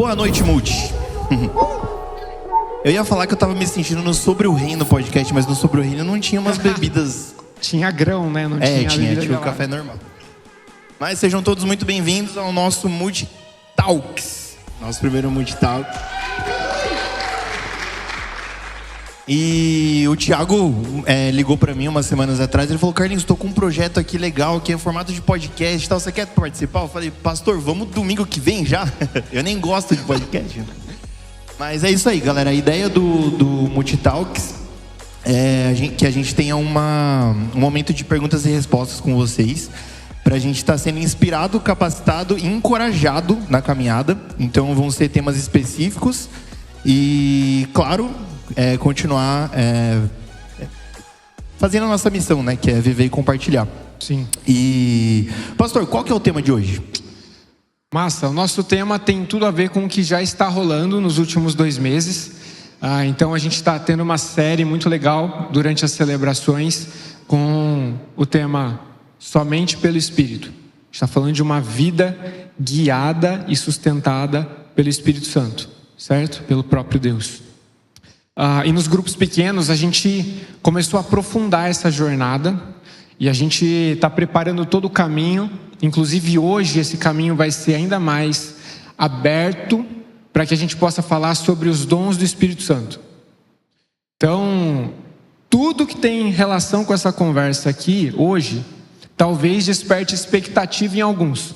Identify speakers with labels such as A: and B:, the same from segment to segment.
A: Boa noite, Multi. Eu ia falar que eu tava me sentindo no Sobre o Reino podcast, mas no Sobre o Reino não tinha umas bebidas...
B: Tinha grão, né? Não tinha
A: o café normal. Mas sejam todos muito bem-vindos ao nosso Multi Talks. Nosso primeiro Multi Talk. E o Thiago ligou pra mim umas semanas atrás. Ele falou: Carlinhos, tô com um projeto aqui legal, que é em formato de podcast e tal. Você quer participar? Eu falei: pastor, vamos domingo que vem já? Eu nem gosto de podcast. Mas é isso aí, galera. A ideia do Multi Talks é que a gente tenha um momento de perguntas e respostas com vocês, pra gente estar sendo inspirado, capacitado e encorajado na caminhada. Então vão ser temas específicos e, claro, continuar fazendo a nossa missão, né? Que é viver e compartilhar.
B: Sim.
A: E, pastor, qual que é o tema de hoje?
B: Massa, o nosso tema tem tudo a ver com o que já está rolando nos últimos 2 meses. Então a gente está tendo uma série muito legal durante as celebrações com o tema Somente pelo Espírito. A gente está falando de uma vida guiada e sustentada pelo Espírito Santo, certo? Pelo próprio Deus. E nos grupos pequenos a gente começou a aprofundar essa jornada e a gente está preparando todo o caminho. Inclusive hoje esse caminho vai ser ainda mais aberto para que a gente possa falar sobre os dons do Espírito Santo. Então, tudo que tem relação com essa conversa aqui hoje, talvez desperte expectativa em alguns.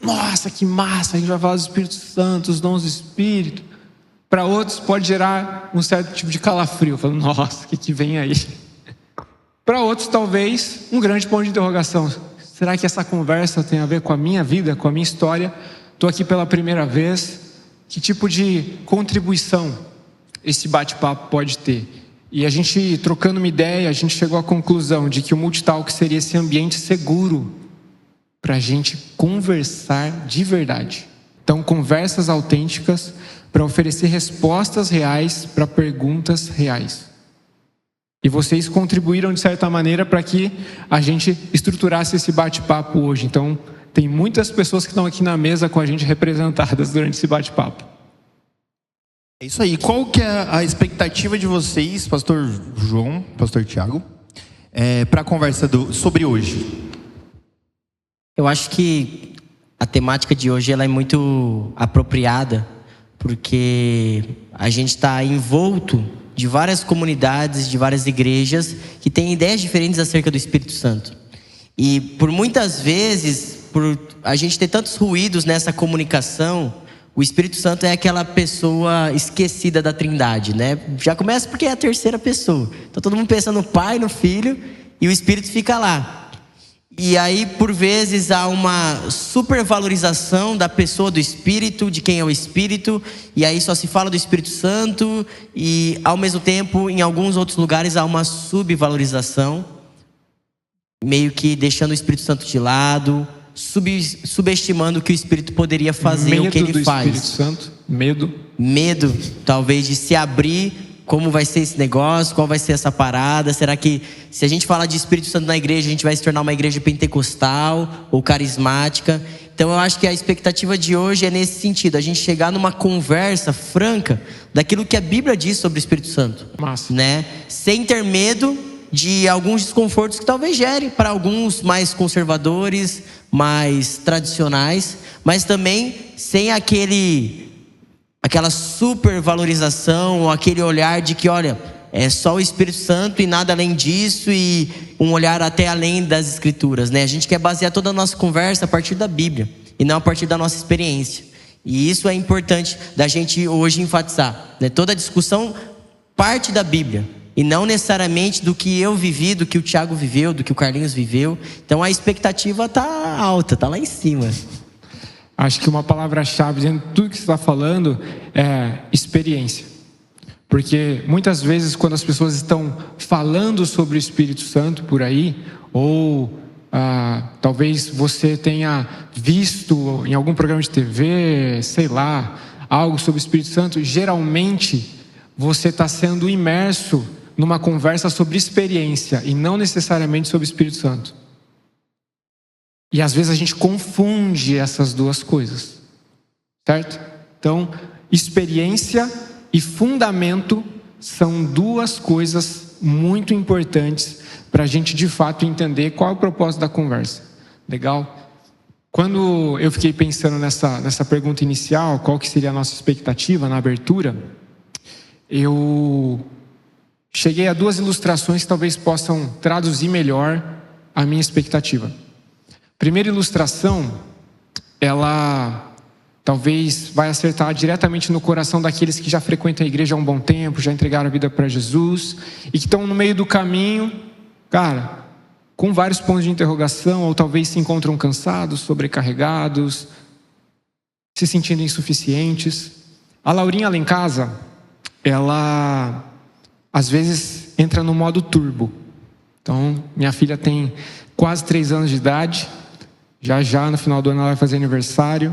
B: Nossa, que massa, a gente vai falar do Espírito Santo, os dons do Espírito. Para outros pode gerar um certo tipo de calafrio, falando: nossa, o que vem aí? Para outros talvez um grande ponto de interrogação. Será que essa conversa tem a ver com a minha vida, com a minha história? Estou aqui pela primeira vez. Que tipo de contribuição esse bate-papo pode ter? E a gente, trocando uma ideia, a gente chegou à conclusão de que o Multitalk seria esse ambiente seguro para a gente conversar de verdade. Então, conversas autênticas para oferecer respostas reais para perguntas reais. E vocês contribuíram de certa maneira para que a gente estruturasse esse bate-papo hoje. Então, tem muitas pessoas que estão aqui na mesa com a gente representadas durante esse bate-papo.
A: É isso aí. Qual que é a expectativa de vocês, pastor João, pastor Thiago, para a conversa sobre hoje?
C: Eu acho que a temática de hoje ela é muito apropriada, porque a gente está envolto de várias comunidades, de várias igrejas que têm ideias diferentes acerca do Espírito Santo. E por muitas vezes, por a gente ter tantos ruídos nessa comunicação, o Espírito Santo é aquela pessoa esquecida da Trindade, né? Já começa porque é a terceira pessoa. Então todo mundo pensa no Pai, no Filho, e o Espírito fica lá. E aí, por vezes, há uma supervalorização da pessoa do Espírito, de quem é o Espírito, e aí só se fala do Espírito Santo, e ao mesmo tempo, em alguns outros lugares, há uma subvalorização, meio que deixando o Espírito Santo de lado, subestimando o que o Espírito poderia fazer, o que ele faz.
B: Espírito Santo,
C: medo, talvez, de se abrir. Como vai ser esse negócio? Qual vai ser essa parada? Será que se a gente falar de Espírito Santo na igreja, a gente vai se tornar uma igreja pentecostal ou carismática? Então eu acho que a expectativa de hoje é nesse sentido, a gente chegar numa conversa franca daquilo que a Bíblia diz sobre o Espírito Santo.
B: Massa.
C: Né? Sem ter medo de alguns desconfortos que talvez gerem para alguns mais conservadores, mais tradicionais, mas também sem aquela supervalorização, ou aquele olhar de que, olha, é só o Espírito Santo e nada além disso, e um olhar até além das Escrituras, né? A gente quer basear toda a nossa conversa a partir da Bíblia e não a partir da nossa experiência. E isso é importante da gente hoje enfatizar, né? Toda a discussão parte da Bíblia e não necessariamente do que eu vivi, do que o Thiago viveu, do que o Carlinhos viveu. Então a expectativa tá alta, tá lá em cima.
B: Acho que uma palavra-chave dentro de tudo que você está falando é experiência. Porque muitas vezes quando as pessoas estão falando sobre o Espírito Santo por aí, ou talvez você tenha visto em algum programa de TV, sei lá, algo sobre o Espírito Santo, geralmente você está sendo imerso numa conversa sobre experiência e não necessariamente sobre o Espírito Santo. E às vezes a gente confunde essas duas coisas, certo? Então, experiência e fundamento são duas coisas muito importantes para a gente de fato entender qual é o propósito da conversa. Legal? Quando eu fiquei pensando nessa pergunta inicial, qual que seria a nossa expectativa na abertura, eu cheguei a duas ilustrações que talvez possam traduzir melhor a minha expectativa. Primeira ilustração, ela talvez vai acertar diretamente no coração daqueles que já frequentam a igreja há um bom tempo, já entregaram a vida para Jesus e que estão no meio do caminho, cara, com vários pontos de interrogação, ou talvez se encontram cansados, sobrecarregados, se sentindo insuficientes. A Laurinha lá em casa, ela às vezes entra no modo turbo. Então, minha filha tem quase 3 anos de idade, já no final do ano ela vai fazer aniversário,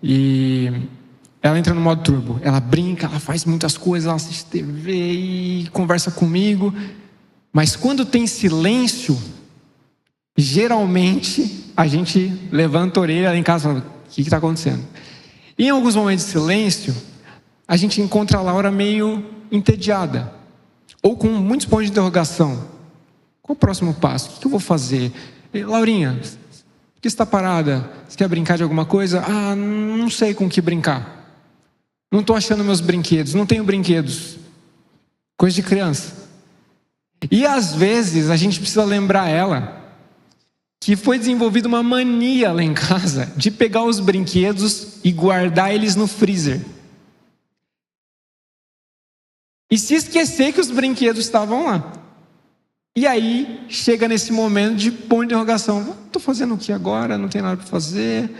B: e ela entra no modo turbo. Ela brinca, ela faz muitas coisas, ela assiste TV e conversa comigo, mas quando tem silêncio, geralmente a gente levanta a orelha lá em casa e fala: o que está acontecendo? E em alguns momentos de silêncio, a gente encontra a Laura meio entediada, ou com muitos pontos de interrogação. Qual o próximo passo? O que eu vou fazer? Laurinha, por que você está parada? Você quer brincar de alguma coisa? Ah, não sei com o que brincar. Não estou achando meus brinquedos, não tenho brinquedos. Coisa de criança. E às vezes a gente precisa lembrar ela que foi desenvolvida uma mania lá em casa de pegar os brinquedos e guardar eles no freezer. E se esquecer que os brinquedos estavam lá. E aí chega nesse momento de ponto de interrogação: estou fazendo o que agora? Não tem nada para fazer.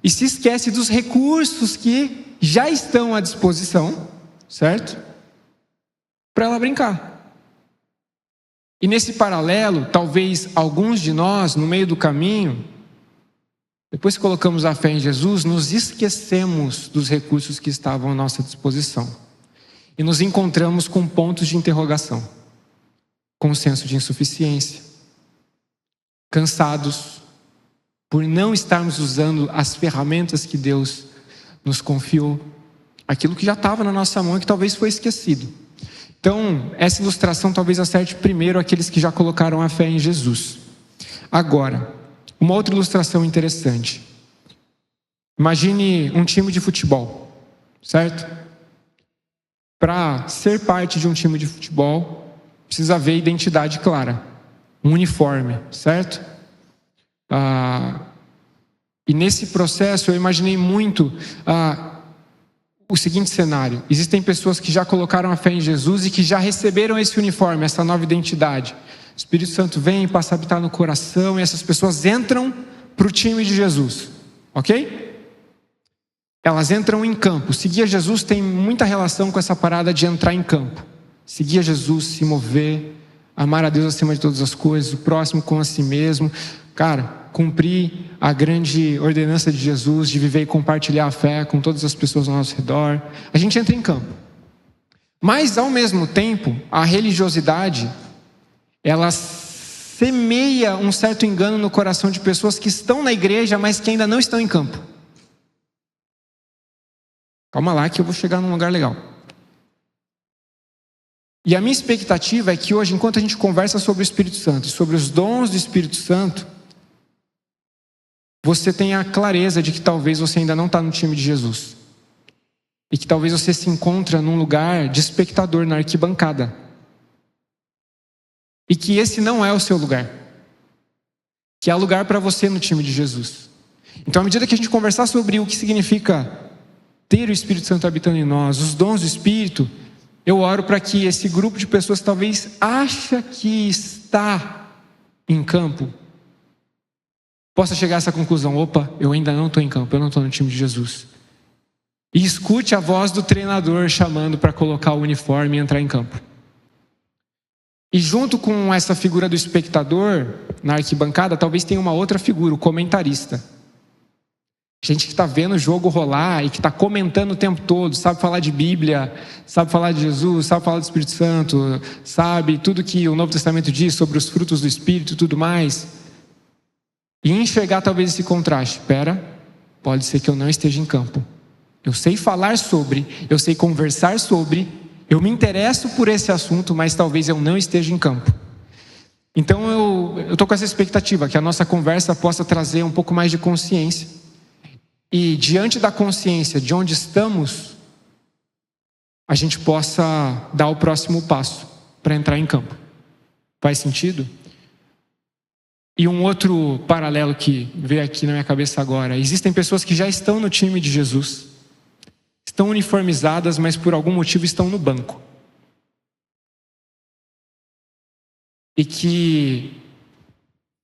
B: E se esquece dos recursos que já estão à disposição, certo? Para ela brincar. E nesse paralelo, talvez alguns de nós, no meio do caminho, depois que colocamos a fé em Jesus, nos esquecemos dos recursos que estavam à nossa disposição. E nos encontramos com pontos de interrogação, com um senso de insuficiência, cansados por não estarmos usando as ferramentas que Deus nos confiou, aquilo que já estava na nossa mão e que talvez foi esquecido. Então, essa ilustração talvez acerte primeiro aqueles que já colocaram a fé em Jesus. Agora, uma outra ilustração interessante. Imagine um time de futebol, certo? Para ser parte de um time de futebol, precisa haver identidade clara, um uniforme, certo? E nesse processo eu imaginei muito o seguinte cenário: existem pessoas que já colocaram a fé em Jesus e que já receberam esse uniforme, essa nova identidade. O Espírito Santo vem, passa a habitar no coração, e essas pessoas entram para o time de Jesus, ok? Elas entram em campo. Seguir a Jesus tem muita relação com essa parada de entrar em campo. Seguir a Jesus, se mover, amar a Deus acima de todas as coisas, o próximo com a si mesmo. Cara, cumprir a grande ordenança de Jesus de viver e compartilhar a fé com todas as pessoas ao nosso redor. A gente entra em campo. Mas, ao mesmo tempo, a religiosidade, ela semeia um certo engano no coração de pessoas que estão na igreja, mas que ainda não estão em campo. Calma lá que eu vou chegar num lugar legal. E a minha expectativa é que hoje, enquanto a gente conversa sobre o Espírito Santo, sobre os dons do Espírito Santo, você tenha a clareza de que talvez você ainda não está no time de Jesus. E que talvez você se encontre num lugar de espectador na arquibancada. E que esse não é o seu lugar. Que há lugar para você no time de Jesus. Então, à medida que a gente conversar sobre o que significa ter o Espírito Santo habitando em nós, os dons do Espírito, eu oro para que esse grupo de pessoas que talvez acha que está em campo, possa chegar a essa conclusão: opa, eu ainda não estou em campo, eu não estou no time de Jesus. E escute a voz do treinador chamando para colocar o uniforme e entrar em campo. E junto com essa figura do espectador, na arquibancada, talvez tenha uma outra figura, o comentarista. Gente que está vendo o jogo rolar e que está comentando o tempo todo, sabe falar de Bíblia, sabe falar de Jesus, sabe falar do Espírito Santo, sabe tudo que o Novo Testamento diz sobre os frutos do Espírito e tudo mais. E enxergar talvez esse contraste. Espera, pode ser que eu não esteja em campo. Eu sei falar sobre, eu sei conversar sobre, eu me interesso por esse assunto, mas talvez eu não esteja em campo. Então eu estou com essa expectativa, que a nossa conversa possa trazer um pouco mais de consciência. E diante da consciência de onde estamos, a gente possa dar o próximo passo para entrar em campo. Faz sentido? E um outro paralelo que veio aqui na minha cabeça agora. Existem pessoas que já estão no time de Jesus, estão uniformizadas, mas por algum motivo estão no banco. E que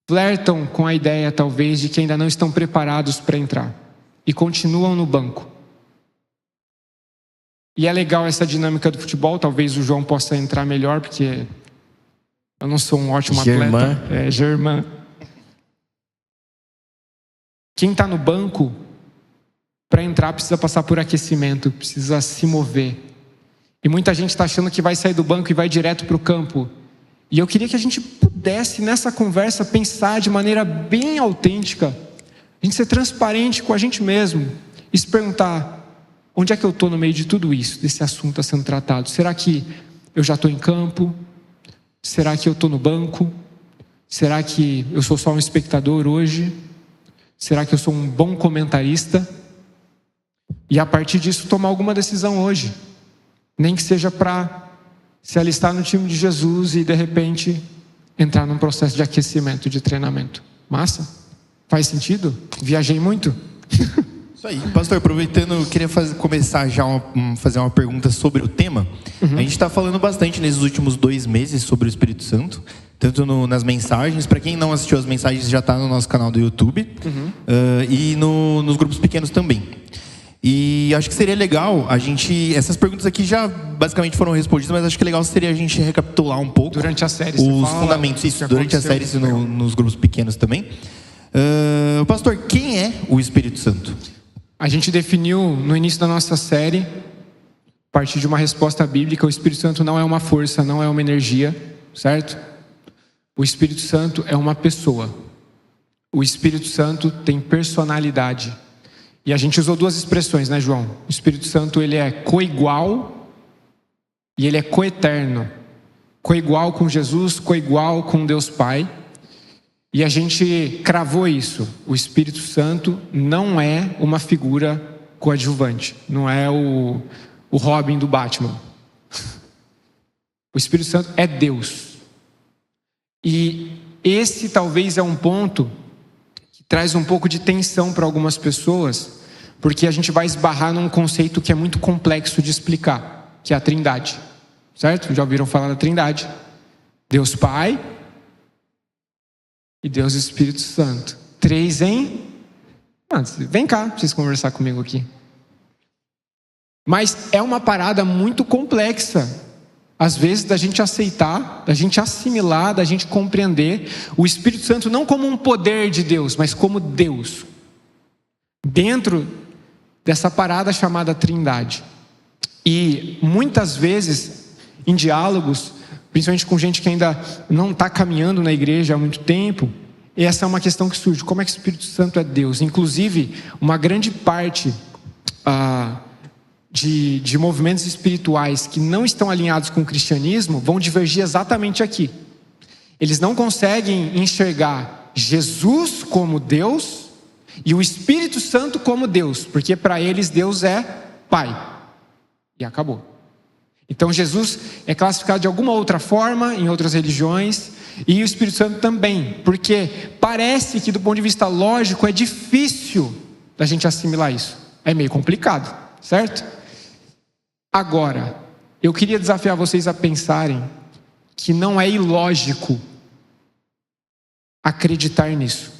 B: flertam com a ideia, talvez, de que ainda não estão preparados para entrar. E continuam no banco. E é legal essa dinâmica do futebol. Talvez o João possa entrar melhor, porque eu não sou um ótimo atleta. É, Germán. Quem está no banco, para entrar, precisa passar por aquecimento, precisa se mover. E muita gente está achando que vai sair do banco e vai direto para o campo. E eu queria que a gente pudesse, nessa conversa, pensar de maneira bem autêntica, a gente ser transparente com a gente mesmo e se perguntar: onde é que eu estou no meio de tudo isso, desse assunto a sendo tratado? Será que eu já estou em campo? Será que eu estou no banco? Será que eu sou só um espectador hoje? Será que eu sou um bom comentarista? E a partir disso tomar alguma decisão hoje. Nem que seja para se alistar no time de Jesus e de repente entrar num processo de aquecimento, de treinamento. Massa? Faz sentido? Viajei muito?
A: Isso aí. Pastor, aproveitando, eu queria começar já fazer uma pergunta sobre o tema. A gente está falando bastante nesses últimos 2 meses sobre o Espírito Santo, tanto nas mensagens. Para quem não assistiu as mensagens, já está no nosso canal do YouTube, e nos grupos pequenos também. E acho que seria legal a gente... Essas perguntas aqui já basicamente foram respondidas, mas acho que legal seria a gente recapitular um pouco
B: durante a série,
A: os fundamentos. Isso, durante a série e nos grupos pequenos também. Pastor, quem é o Espírito Santo?
B: A gente definiu no início da nossa série, a partir de uma resposta bíblica: o Espírito Santo não é uma força, não é uma energia, certo? O Espírito Santo é uma pessoa. O Espírito Santo tem personalidade. E a gente usou 2 expressões, né, João? O Espírito Santo, ele é coigual e ele é coeterno. Coigual com Jesus, coigual com Deus Pai. E a gente cravou isso. O Espírito Santo não é uma figura coadjuvante. Não é o Robin do Batman. O Espírito Santo é Deus. E esse talvez é um ponto que traz um pouco de tensão para algumas pessoas, porque a gente vai esbarrar num conceito que é muito complexo de explicar, que é a Trindade. Certo? Já ouviram falar da Trindade? Deus Pai e Deus Espírito Santo. 3 em... vem cá, pra vocês conversar comigo aqui. Mas é uma parada muito complexa, às vezes, da gente aceitar, da gente assimilar, da gente compreender o Espírito Santo não como um poder de Deus, mas como Deus, dentro dessa parada chamada Trindade. E muitas vezes, em diálogos, principalmente com gente que ainda não está caminhando na igreja há muito tempo, essa é uma questão que surge: como é que o Espírito Santo é Deus? Inclusive, uma grande parte de movimentos espirituais que não estão alinhados com o cristianismo vão divergir exatamente aqui. Eles não conseguem enxergar Jesus como Deus e o Espírito Santo como Deus, porque para eles Deus é Pai. E acabou. Então Jesus é classificado de alguma outra forma em outras religiões, e o Espírito Santo também, porque parece que do ponto de vista lógico é difícil da gente assimilar isso. É meio complicado, certo? Agora, eu queria desafiar vocês a pensarem que não é ilógico acreditar nisso.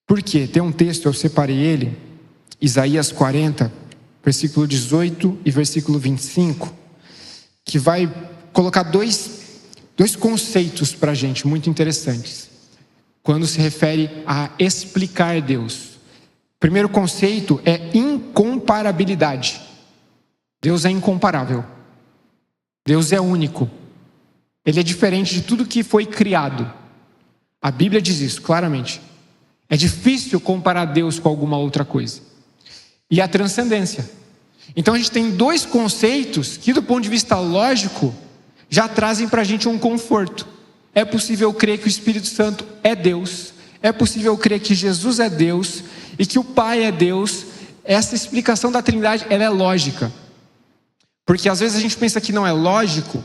B: Por quê? Tem um texto, eu separei ele, Isaías 40, versículo 18 e versículo 25, que vai colocar dois conceitos para a gente muito interessantes, quando se refere a explicar Deus. O primeiro conceito é incomparabilidade. Deus é incomparável. Deus é único. Ele é diferente de tudo que foi criado. A Bíblia diz isso claramente. É difícil comparar Deus com alguma outra coisa. e a transcendência. Então a gente tem dois conceitos que, do ponto de vista lógico, já trazem para a gente um conforto. É possível crer que o Espírito Santo é Deus, é possível crer que Jesus é Deus e que o Pai é Deus. Essa explicação da Trindade, ela é lógica. Porque às vezes a gente pensa que não é lógico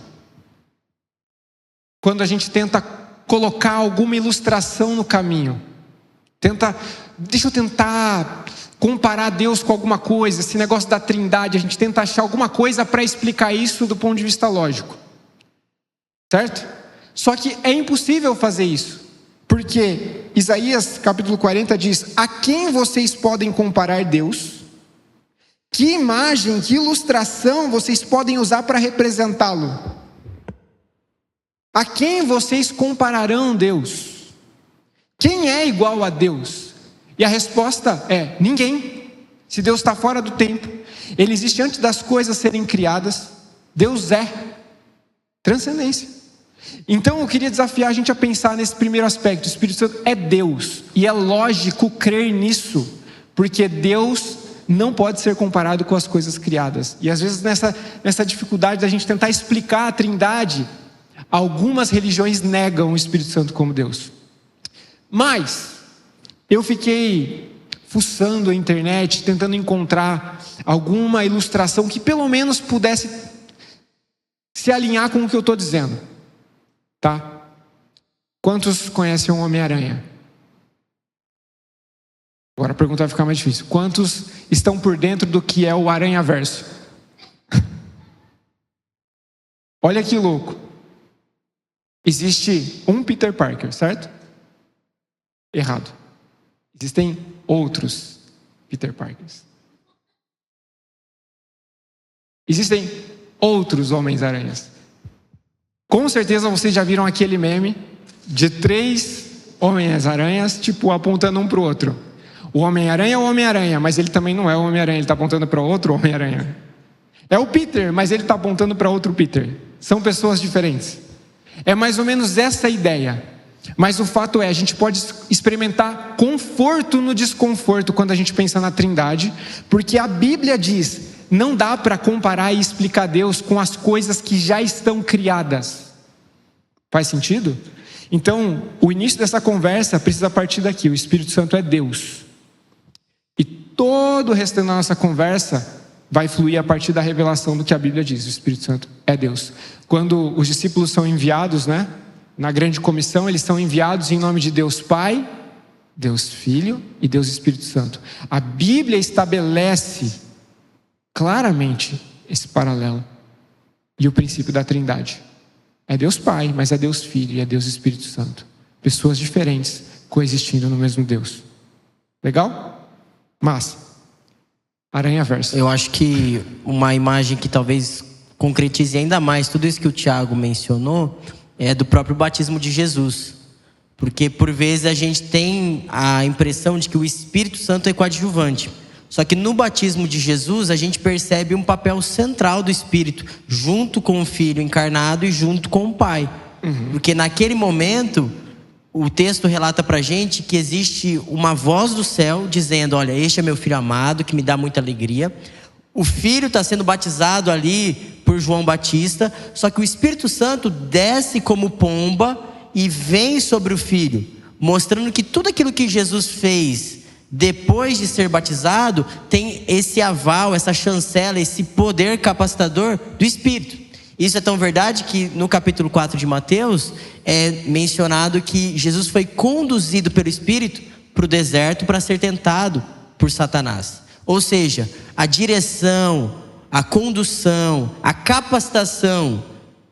B: quando a gente tenta colocar alguma ilustração no caminho. Deixa eu tentar comparar Deus com alguma coisa. Esse negócio da Trindade, a gente tenta achar alguma coisa para explicar isso do ponto de vista lógico. Certo? Só que é impossível fazer isso. Porque Isaías capítulo 40 diz: a quem vocês podem comparar Deus? Que imagem, que ilustração vocês podem usar para representá-lo? A quem vocês compararão Deus? Quem é igual a Deus? E a resposta é: ninguém. Se Deus está fora do tempo, Ele existe antes das coisas serem criadas, Deus é transcendência. Então eu queria desafiar a gente a pensar nesse primeiro aspecto. O Espírito Santo é Deus, e é lógico crer nisso, porque Deus não pode ser comparado com as coisas criadas. E às vezes nessa dificuldade da gente tentar explicar a Trindade, algumas religiões negam o Espírito Santo como Deus. Mas eu fiquei fuçando a internet, tentando encontrar alguma ilustração que pelo menos pudesse se alinhar com o que eu estou dizendo. Tá? Quantos conhecem o Homem-Aranha? Agora a pergunta vai ficar mais difícil. Quantos estão por dentro do que é o Aranhaverso? Olha que louco. Existe um Peter Parker, certo? Errado. Existem outros Peter Parkers. Existem outros Homens-Aranhas. Com certeza vocês já viram aquele meme de 3 Homens-Aranhas, tipo, apontando um para o outro. O Homem-Aranha é o Homem-Aranha, mas ele também não é o Homem-Aranha, ele está apontando para outro Homem-Aranha. É o Peter, mas ele está apontando para outro Peter. São pessoas diferentes. É mais ou menos essa a ideia. Mas o fato é, a gente pode experimentar conforto no desconforto quando a gente pensa na Trindade, porque a Bíblia diz: não dá para comparar e explicar Deus com as coisas que já estão criadas. Faz sentido? Então, o início dessa conversa precisa partir daqui. O Espírito Santo é Deus. E todo o resto da nossa conversa vai fluir a partir da revelação do que a Bíblia diz. O Espírito Santo é Deus. Quando os discípulos são enviados, na grande comissão, eles são enviados em nome de Deus Pai, Deus Filho e Deus Espírito Santo. A Bíblia estabelece claramente esse paralelo e o princípio da Trindade. É Deus Pai, mas é Deus Filho e é Deus Espírito Santo. Pessoas diferentes coexistindo no mesmo Deus. Legal? Massa. Aranhaverso.
C: Eu acho que uma imagem que talvez concretize ainda mais tudo isso que o Tiago mencionou é do próprio batismo de Jesus. Porque por vezes a gente tem a impressão de que o Espírito Santo é coadjuvante. Só que no batismo de Jesus a gente percebe um papel central do Espírito, junto com o Filho encarnado e junto com o Pai. Porque naquele momento, o texto relata pra gente que existe uma voz do céu dizendo: olha, este é meu Filho amado, que me dá muita alegria. O Filho está sendo batizado ali por João Batista, só que o Espírito Santo desce como pomba e vem sobre o Filho, mostrando que tudo aquilo que Jesus fez depois de ser batizado tem esse aval, essa chancela, esse poder capacitador do Espírito. Isso é tão verdade que no capítulo 4 de Mateus é mencionado que Jesus foi conduzido pelo Espírito para o deserto para ser tentado por Satanás. Ou seja, a direção, a condução, a capacitação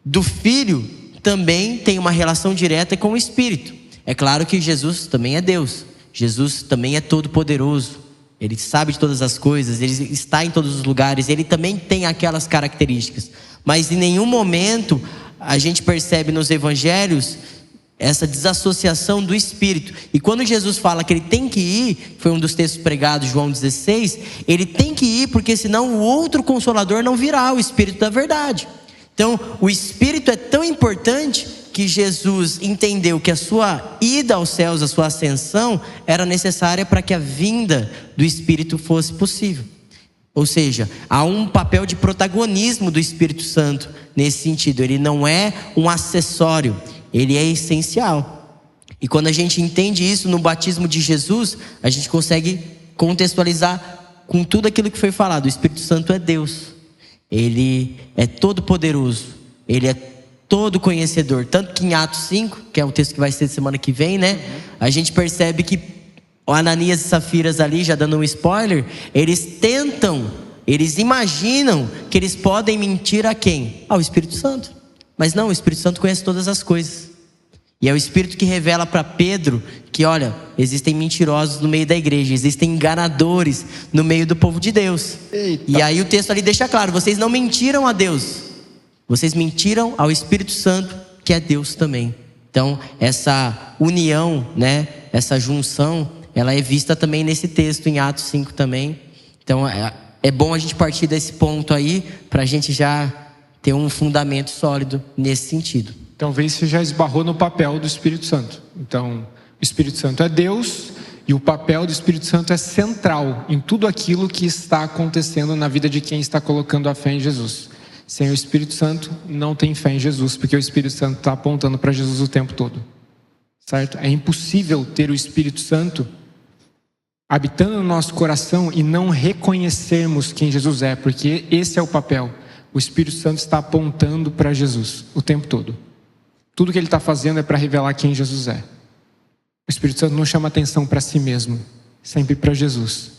C: do Filho também tem uma relação direta com o Espírito. É claro que Jesus também é Deus. Jesus também é todo poderoso. Ele sabe de todas as coisas, ele está em todos os lugares, ele também tem aquelas características. Mas em nenhum momento a gente percebe nos evangelhos essa desassociação do Espírito. E quando Jesus fala que ele tem que ir, foi um dos textos pregados, João 16, ele tem que ir porque senão o outro Consolador não virá, o Espírito da verdade. Então o Espírito é tão importante que Jesus entendeu que a sua ida aos céus, a sua ascensão, era necessária para que a vinda do Espírito fosse possível. Ou seja, há um papel de protagonismo do Espírito Santo nesse sentido. Ele não é um acessório, ele é essencial. E quando a gente entende isso no batismo de Jesus, a gente consegue contextualizar com tudo aquilo que foi falado. O Espírito Santo é Deus, ele é todo poderoso, ele é todo conhecedor. Tanto que em Atos 5, que é o texto que vai ser semana que vem, né? A gente percebe que o Ananias e Safiras ali, já dando um spoiler, eles imaginam que eles podem mentir a quem? Ao Espírito Santo. Mas não, o Espírito Santo conhece todas as coisas. E é o Espírito que revela para Pedro que, olha, existem mentirosos no meio da igreja, existem enganadores no meio do povo de Deus.
A: Eita.
C: E aí o texto ali deixa claro, vocês não mentiram a Deus, vocês mentiram ao Espírito Santo, que é Deus também. Então, essa união, né, essa junção, ela é vista também nesse texto, em Atos 5 também. Então, é bom a gente partir desse ponto aí, para a gente já ter um fundamento sólido nesse sentido.
B: Talvez você já esbarrou no papel do Espírito Santo. Então, o Espírito Santo é Deus, e o papel do Espírito Santo é central em tudo aquilo que está acontecendo na vida de quem está colocando a fé em Jesus. Sem o Espírito Santo, não tem fé em Jesus, porque o Espírito Santo está apontando para Jesus o tempo todo. Certo? É impossível ter o Espírito Santo habitando no nosso coração e não reconhecermos quem Jesus é, porque esse é o papel. O Espírito Santo está apontando para Jesus o tempo todo. Tudo que ele está fazendo é para revelar quem Jesus é. O Espírito Santo não chama atenção para si mesmo, sempre para Jesus.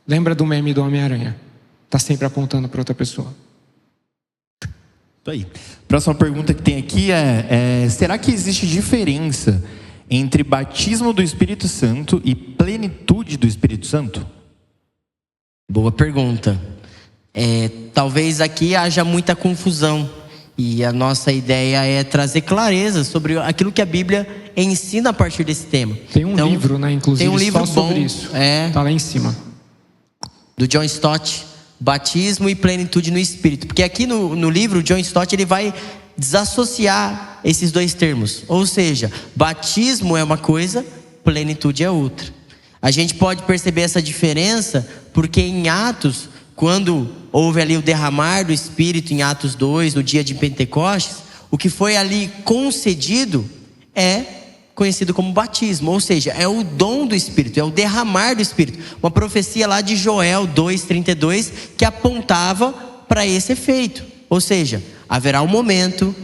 B: Lembra do meme do Homem-Aranha? Está sempre apontando para outra pessoa.
A: Isso aí. Próxima pergunta que tem aqui será que existe diferença entre batismo do Espírito Santo e plenitude do Espírito Santo?
C: Boa pergunta. Talvez aqui haja muita confusão, e a nossa ideia é trazer clareza sobre aquilo que a Bíblia ensina a partir desse tema.
B: Tem um livro, né, inclusive,
C: tem um livro
B: só sobre
C: bom,
B: isso. Está lá em cima.
C: Do John Stott, Batismo e Plenitude no Espírito. Porque aqui no livro, o John Stott ele vai desassociar esses dois termos. Ou seja, batismo é uma coisa, plenitude é outra. A gente pode perceber essa diferença porque em Atos, quando houve ali o derramar do Espírito em Atos 2, no dia de Pentecostes, o que foi ali concedido é conhecido como batismo, ou seja, é o dom do Espírito, é o derramar do Espírito. Uma profecia lá de Joel 2:32 que apontava para esse efeito. Ou seja, haverá um momento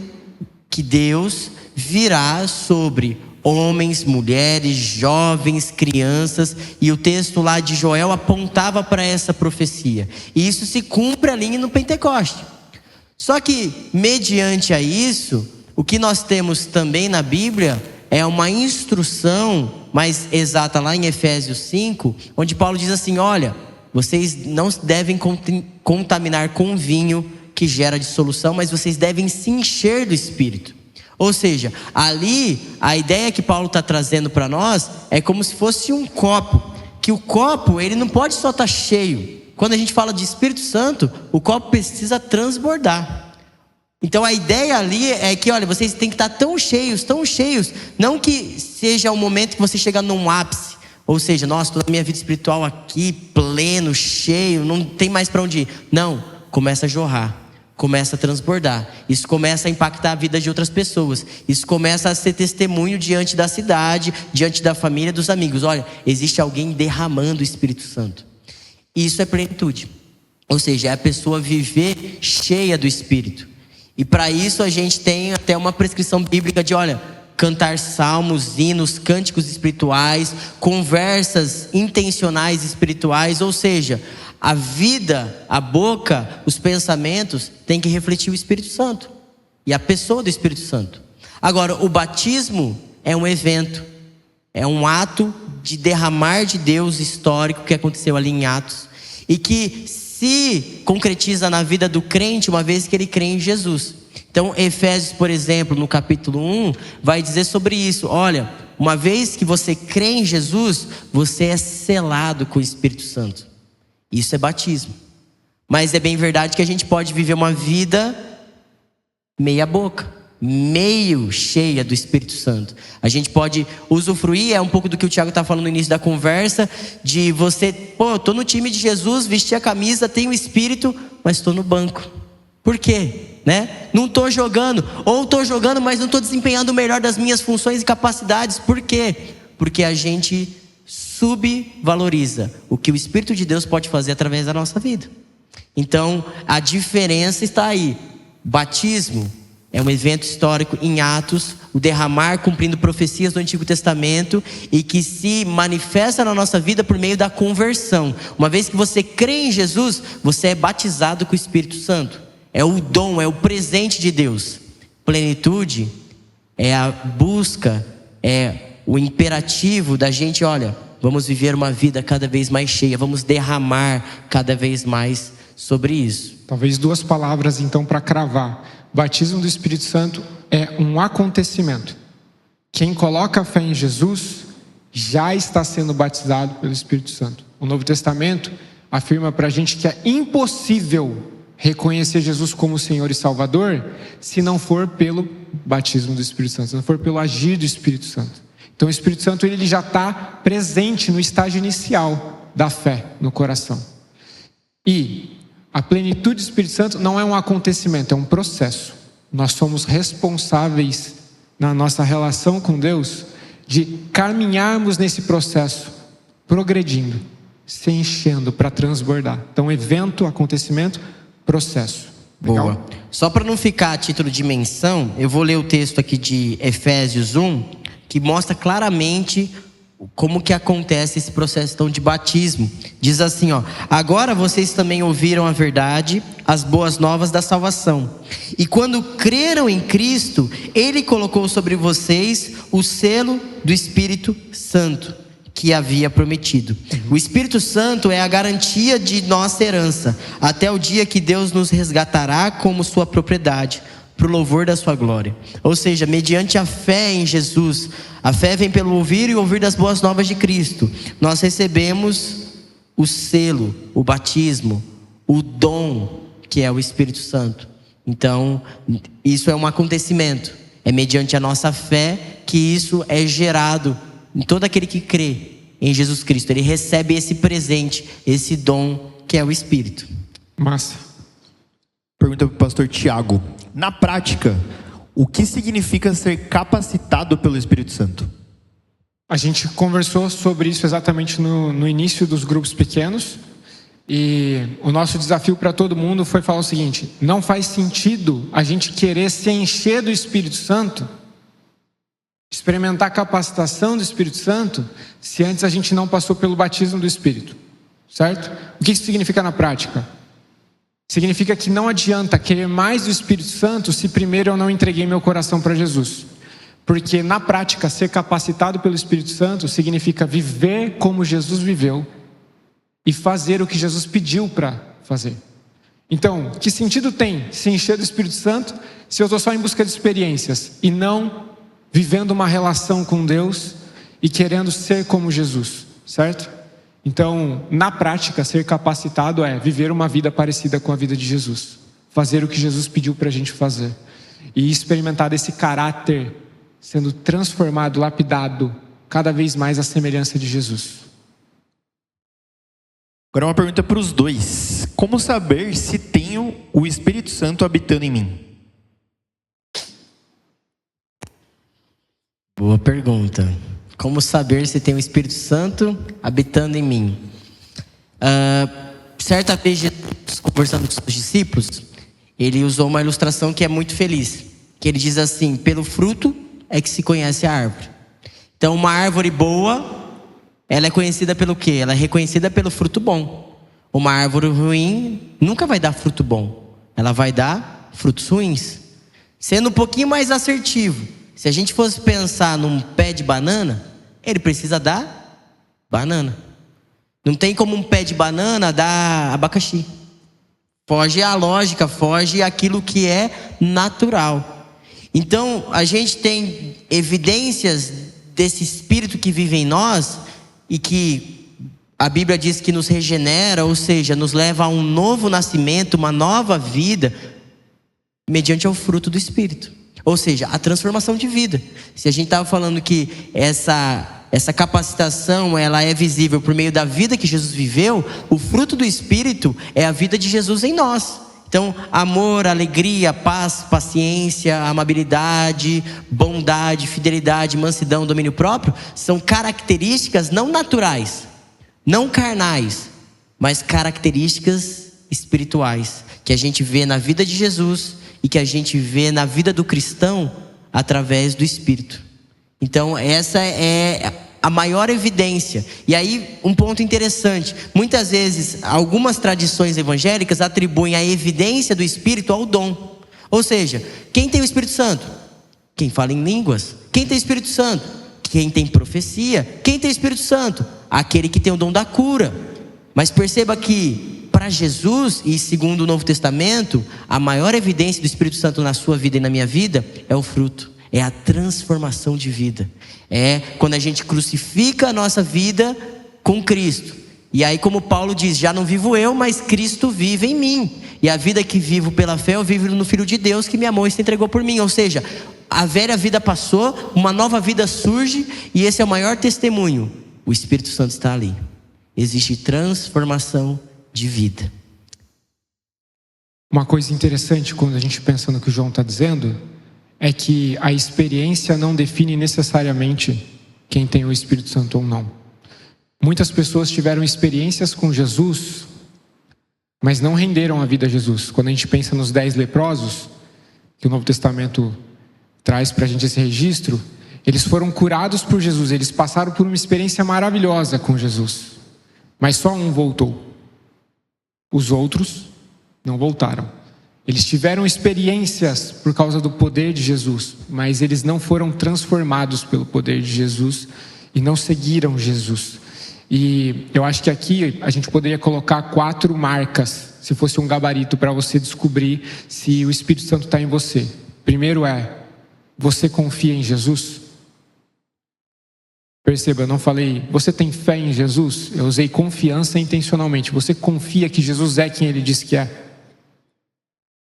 C: que Deus virá sobre homens, mulheres, jovens, crianças, e o texto lá de Joel apontava para essa profecia. E isso se cumpre ali no Pentecoste. Só que, mediante a isso, o que nós temos também na Bíblia é uma instrução mais exata lá em Efésios 5, onde Paulo diz assim: olha, vocês não devem contaminar com vinho que gera dissolução, mas vocês devem se encher do Espírito. Ou seja, ali a ideia que Paulo está trazendo para nós é como se fosse um copo, que o copo ele não pode só estar cheio. Quando a gente fala de Espírito Santo, o copo precisa transbordar. Então a ideia ali é que, olha, vocês têm que estar tão cheios, não que seja o momento que você chega num ápice, ou seja, nossa, toda a minha vida espiritual aqui, pleno, cheio, não tem mais para onde ir. Não, começa a jorrar, começa a transbordar. Isso começa a impactar a vida de outras pessoas. Isso começa a ser testemunho diante da cidade, diante da família, dos amigos. Olha, existe alguém derramando o Espírito Santo. Isso é plenitude. Ou seja, é a pessoa viver cheia do Espírito. E para isso a gente tem até uma prescrição bíblica de, olha, cantar salmos, hinos, cânticos espirituais, conversas intencionais espirituais. Ou seja, a vida, a boca, os pensamentos tem que refletir o Espírito Santo e a pessoa do Espírito Santo. Agora, o batismo é um evento, é um ato de derramar de Deus histórico que aconteceu ali em Atos e que se concretiza na vida do crente uma vez que ele crê em Jesus. Então Efésios, por exemplo, no capítulo 1 vai dizer sobre isso. Olha, uma vez que você crê em Jesus, você é selado com o Espírito Santo. Isso é batismo. Mas é bem verdade que a gente pode viver uma vida meia boca. meio cheia do Espírito Santo. A gente pode usufruir, é um pouco do que o Tiago está falando no início da conversa, de você, eu estou no time de Jesus, vesti a camisa, tenho o Espírito, mas estou no banco. Por quê? Não estou jogando, ou estou jogando, mas não estou desempenhando o melhor das minhas funções e capacidades. Por quê? Porque a gente subvaloriza o que o Espírito de Deus pode fazer através da nossa vida. Então, a diferença está aí. Batismo é um evento histórico em Atos, o derramar cumprindo profecias do Antigo Testamento e que se manifesta na nossa vida por meio da conversão. Uma vez que você crê em Jesus, você é batizado com o Espírito Santo. É o dom, é o presente de Deus. Plenitude é a busca, é o imperativo da gente, vamos viver uma vida cada vez mais cheia, vamos derramar cada vez mais sobre isso.
B: Talvez 2 palavras então para cravar. Batismo do Espírito Santo é um acontecimento. Quem coloca a fé em Jesus já está sendo batizado pelo Espírito Santo. O Novo Testamento afirma para a gente que é impossível reconhecer Jesus como Senhor e Salvador se não for pelo batismo do Espírito Santo, se não for pelo agir do Espírito Santo. Então o Espírito Santo ele já está presente no estágio inicial da fé no coração. E a plenitude do Espírito Santo não é um acontecimento, é um processo. Nós somos responsáveis na nossa relação com Deus de caminharmos nesse processo, progredindo, se enchendo para transbordar. Então evento, acontecimento, processo. Legal?
C: Boa. Só para não ficar a título de menção, eu vou ler o texto aqui de Efésios 1, que mostra claramente como que acontece esse processo então de batismo. Diz assim, agora vocês também ouviram a verdade, as boas novas da salvação. E quando creram em Cristo, Ele colocou sobre vocês o selo do Espírito Santo que havia prometido. O Espírito Santo é a garantia de nossa herança, até o dia que Deus nos resgatará como sua propriedade, para o louvor da sua glória. Ou seja, mediante a fé em Jesus, a fé vem pelo ouvir e ouvir das boas novas de Cristo. Nós recebemos o selo, o batismo, o dom que é o Espírito Santo. Então, isso é um acontecimento. É mediante a nossa fé que isso é gerado em todo aquele que crê em Jesus Cristo. Ele recebe esse presente, esse dom que é o Espírito.
B: Massa.
A: Pergunta para o pastor Tiago. Na prática, o que significa ser capacitado pelo Espírito Santo?
B: A gente conversou sobre isso exatamente no início dos grupos pequenos. E o nosso desafio para todo mundo foi falar o seguinte: não faz sentido a gente querer se encher do Espírito Santo, experimentar a capacitação do Espírito Santo, se antes a gente não passou pelo batismo do Espírito. Certo? O que isso significa na prática? Significa que não adianta querer mais do Espírito Santo se primeiro eu não entreguei meu coração para Jesus. Porque na prática, ser capacitado pelo Espírito Santo significa viver como Jesus viveu e fazer o que Jesus pediu para fazer. Então, que sentido tem se encher do Espírito Santo se eu estou só em busca de experiências e não vivendo uma relação com Deus e querendo ser como Jesus, certo? Então, na prática, ser capacitado é viver uma vida parecida com a vida de Jesus, fazer o que Jesus pediu para a gente fazer e experimentar desse caráter sendo transformado, lapidado cada vez mais à semelhança de Jesus.
A: Agora uma pergunta para os dois. Como saber se tenho o Espírito Santo habitando em mim?
C: Boa pergunta. Como saber se tem o Espírito Santo habitando em mim? Certa vez, Jesus, conversando com os discípulos, ele usou uma ilustração que é muito feliz. Que ele diz assim: pelo fruto é que se conhece a árvore. Então, uma árvore boa, ela é conhecida pelo quê? Ela é reconhecida pelo fruto bom. Uma árvore ruim nunca vai dar fruto bom. Ela vai dar frutos ruins. Sendo um pouquinho mais assertivo, se a gente fosse pensar num pé de banana, ele precisa dar banana. Não tem como um pé de banana dar abacaxi. Foge a lógica, foge aquilo que é natural. Então, a gente tem evidências desse Espírito que vive em nós e que a Bíblia diz que nos regenera, ou seja, nos leva a um novo nascimento, uma nova vida, mediante o fruto do Espírito. Ou seja, a transformação de vida. Se a gente estava falando que essa capacitação, ela é visível por meio da vida que Jesus viveu, o fruto do Espírito é a vida de Jesus em nós. Então, amor, alegria, paz, paciência, amabilidade, bondade, fidelidade, mansidão, domínio próprio, são características não naturais, não carnais, mas características espirituais, que a gente vê na vida de Jesus e que a gente vê na vida do cristão através do Espírito. Então essa é a maior evidência. E aí um ponto interessante, muitas vezes algumas tradições evangélicas atribuem a evidência do Espírito ao dom. Ou seja, quem tem o Espírito Santo? Quem fala em línguas. Quem tem o Espírito Santo? Quem tem profecia. Quem tem o Espírito Santo? Aquele que tem o dom da cura. Mas perceba que para Jesus, e segundo o Novo Testamento, a maior evidência do Espírito Santo na sua vida e na minha vida é o fruto, é a transformação de vida. É quando a gente crucifica a nossa vida com Cristo. E aí, como Paulo diz, já não vivo eu, mas Cristo vive em mim. E a vida que vivo pela fé, eu vivo no Filho de Deus que me amou e se entregou por mim. Ou seja, a velha vida passou, uma nova vida surge, e esse é o maior testemunho. O Espírito Santo está ali. Existe transformação de vida.
B: Uma coisa interessante quando a gente pensa no que o João está dizendo é que a experiência não define necessariamente quem tem o Espírito Santo ou não. Muitas pessoas tiveram experiências com Jesus, mas não renderam a vida a Jesus. Quando a gente pensa nos 10 leprosos, que o Novo Testamento traz para a gente esse registro, eles foram curados por Jesus, eles passaram por uma experiência maravilhosa com Jesus, mas só um voltou. Os outros não voltaram. Eles tiveram experiências por causa do poder de Jesus, mas eles não foram transformados pelo poder de Jesus e não seguiram Jesus. E eu acho que aqui a gente poderia colocar 4 marcas, se fosse um gabarito para você descobrir se o Espírito Santo está em você. Primeiro é, você confia em Jesus? Perceba, eu não falei, você tem fé em Jesus? Eu usei confiança intencionalmente. Você confia que Jesus é quem Ele diz que é?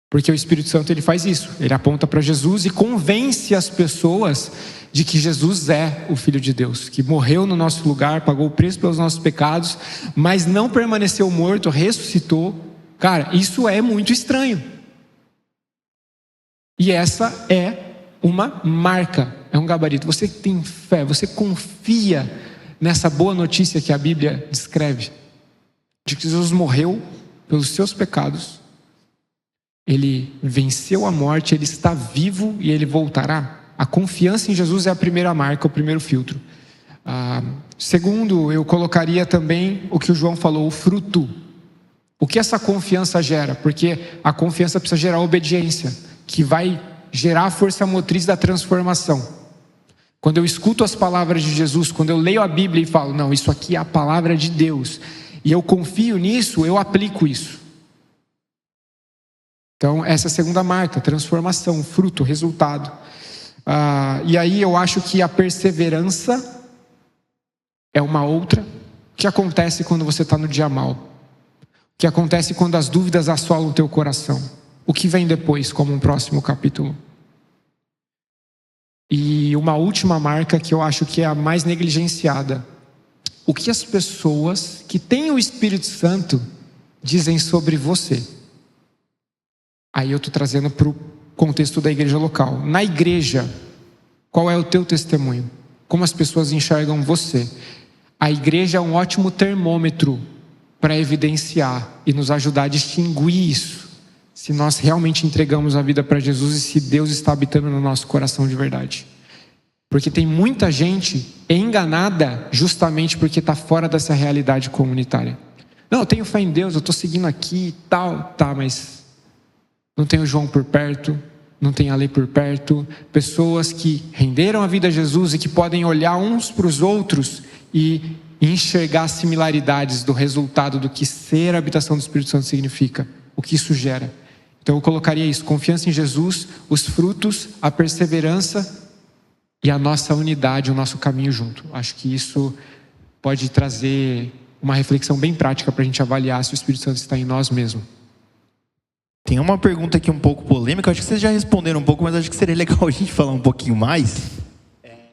B: Porque o Espírito Santo, ele faz isso. Ele aponta para Jesus e convence as pessoas de que Jesus é o Filho de Deus, que morreu no nosso lugar, pagou o preço pelos nossos pecados, mas não permaneceu morto, ressuscitou. Cara, isso é muito estranho. E essa é uma marca, é um gabarito. Você tem fé, você confia nessa boa notícia que a Bíblia descreve, de que Jesus morreu pelos seus pecados, Ele venceu a morte, Ele está vivo e Ele voltará. A confiança em Jesus é a primeira marca, o primeiro filtro. Segundo, eu colocaria também o que o João falou, o fruto. O que essa confiança gera? Porque a confiança precisa gerar obediência, que vai gerar a força motriz da transformação. Quando eu escuto as palavras de Jesus, quando eu leio a Bíblia e falo, não, isso aqui é a palavra de Deus, e eu confio nisso, eu aplico isso. Então essa é a segunda marca, transformação, fruto, resultado. E aí eu acho que a perseverança é uma outra. O que acontece quando você está no dia mal? O que acontece quando as dúvidas assolam o teu coração? O que vem depois, como um próximo capítulo? E uma última marca que eu acho que é a mais negligenciada. O que as pessoas que têm o Espírito Santo dizem sobre você? Aí eu estou trazendo para o contexto da igreja local. Na igreja, qual é o teu testemunho? Como as pessoas enxergam você? A igreja é um ótimo termômetro para evidenciar e nos ajudar a distinguir isso. Se nós realmente entregamos a vida para Jesus e se Deus está habitando no nosso coração de verdade. Porque tem muita gente enganada justamente porque está fora dessa realidade comunitária. Não, eu tenho fé em Deus, eu estou seguindo aqui e tal, tá, mas não tem o João por perto, não tem a lei por perto. Pessoas que renderam a vida a Jesus e que podem olhar uns para os outros e enxergar similaridades do resultado do que ser a habitação do Espírito Santo significa, o que isso gera. Então eu colocaria isso, confiança em Jesus, os frutos, a perseverança e a nossa unidade, o nosso caminho junto. Acho que isso pode trazer uma reflexão bem prática para a gente avaliar se o Espírito Santo está em nós mesmo.
A: Tem uma pergunta aqui um pouco polêmica, acho que vocês já responderam um pouco, mas acho que seria legal a gente falar um pouquinho mais.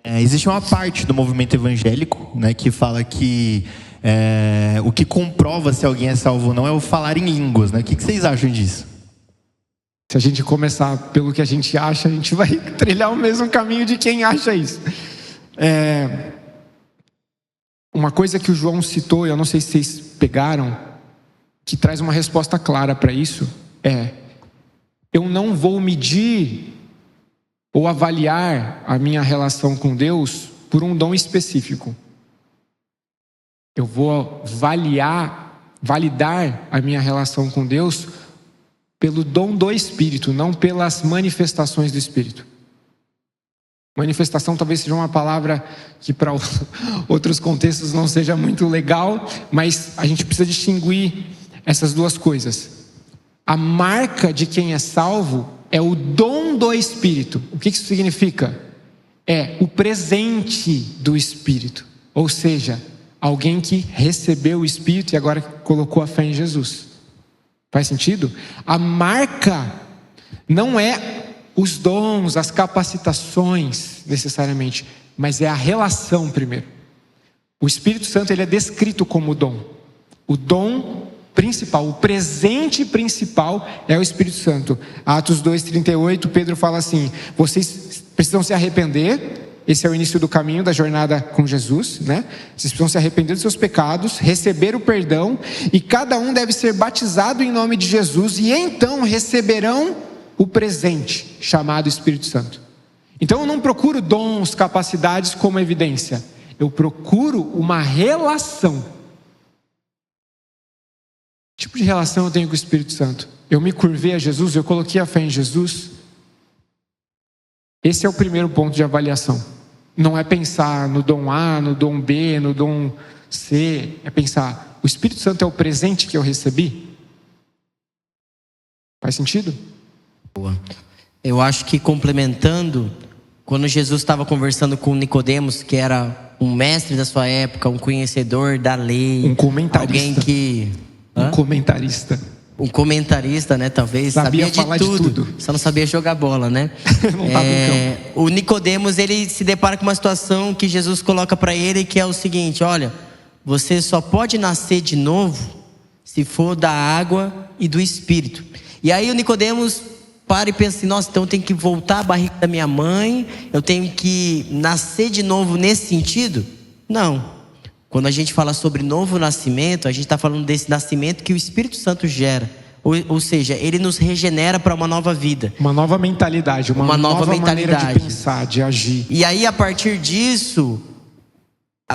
A: Existe uma parte do movimento evangélico, né, que fala que o que comprova se alguém é salvo ou não é o falar em línguas, né? O que vocês acham disso?
B: Se a gente começar pelo que a gente acha, a gente vai trilhar o mesmo caminho de quem acha isso. Uma coisa que o João citou, eu não sei se vocês pegaram, que traz uma resposta clara para isso, eu não vou medir ou avaliar a minha relação com Deus por um dom específico. Eu vou validar a minha relação com Deus pelo dom do Espírito, não pelas manifestações do Espírito. Manifestação talvez seja uma palavra que para outros contextos não seja muito legal, mas a gente precisa distinguir essas duas coisas. A marca de quem é salvo é o dom do Espírito. O que isso significa? É o presente do Espírito. Ou seja, alguém que recebeu o Espírito e agora colocou a fé em Jesus. Faz sentido? A marca não é os dons, as capacitações necessariamente, mas é a relação primeiro. O Espírito Santo ele é descrito como dom. O dom principal, o presente principal é o Espírito Santo. Atos 2:38, Pedro fala assim: vocês precisam se arrepender. Esse é o início do caminho da jornada com Jesus, né? Vocês precisam se arrepender dos seus pecados, receber o perdão, e cada um deve ser batizado em nome de Jesus, e então receberão o presente chamado Espírito Santo. Então eu não procuro dons, capacidades como evidência, eu procuro uma relação. Que tipo de relação eu tenho com o Espírito Santo? Eu me curvei a Jesus, eu coloquei a fé em Jesus. Esse é o primeiro ponto de avaliação. Não é pensar no dom A, no dom B, no dom C. É pensar, o Espírito Santo é o presente que eu recebi? Faz sentido?
C: Boa. Eu acho que complementando, quando Jesus estava conversando com Nicodemos, que era um mestre da sua época, um conhecedor da lei,
B: um comentarista.
C: Alguém que...
B: Um comentarista,
C: né? Talvez
B: sabia
C: de
B: falar
C: tudo,
B: de tudo.
C: Só não sabia jogar bola, né?
B: Não estava em campo.
C: O Nicodemos, ele se depara com uma situação que Jesus coloca para ele, que é o seguinte: olha, você só pode nascer de novo se for da água e do Espírito. E aí o Nicodemos para e pensa assim: nossa, então eu tenho que voltar à barriga da minha mãe, eu tenho que nascer de novo nesse sentido? Não. Quando a gente fala sobre novo nascimento, a gente está falando desse nascimento que o Espírito Santo gera. Ou seja, ele nos regenera para uma nova vida.
B: Uma nova mentalidade, uma nova maneira de pensar, de agir.
C: E aí, a partir disso,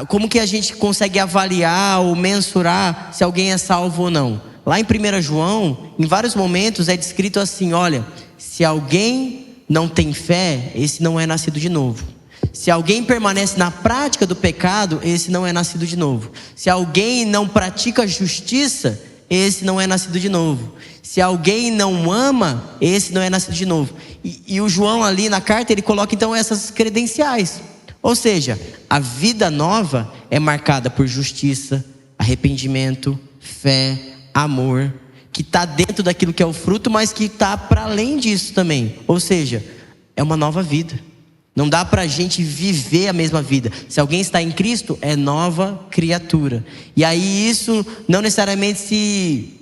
C: como que a gente consegue avaliar ou mensurar se alguém é salvo ou não? Lá em 1 João, em vários momentos é descrito assim: olha, se alguém não tem fé, esse não é nascido de novo. Se alguém permanece na prática do pecado, esse não é nascido de novo. Se alguém não pratica justiça, esse não é nascido de novo. Se alguém não ama, esse não é nascido de novo. E o João ali na carta, ele coloca então essas credenciais. Ou seja, a vida nova é marcada por justiça, arrependimento, fé, amor, que está dentro daquilo que é o fruto, mas que está para além disso também. Ou seja, é uma nova vida. Não dá para a gente viver a mesma vida. Se alguém está em Cristo, é nova criatura. E aí isso não necessariamente se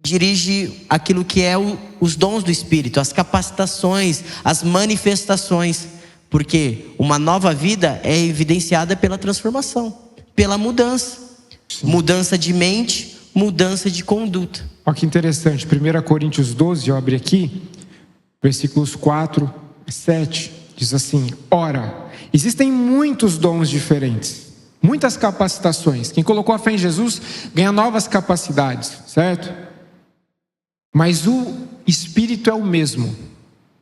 C: dirige àquilo que é os dons do Espírito, as capacitações, as manifestações. Porque uma nova vida é evidenciada pela transformação, pela mudança. Sim. Mudança de mente, mudança de conduta.
B: Olha que interessante, 1 Coríntios 12, eu abri aqui, versículos 4 e 7. Diz assim: ora, existem muitos dons diferentes, muitas capacitações. Quem colocou a fé em Jesus ganha novas capacidades, certo? Mas o Espírito é o mesmo.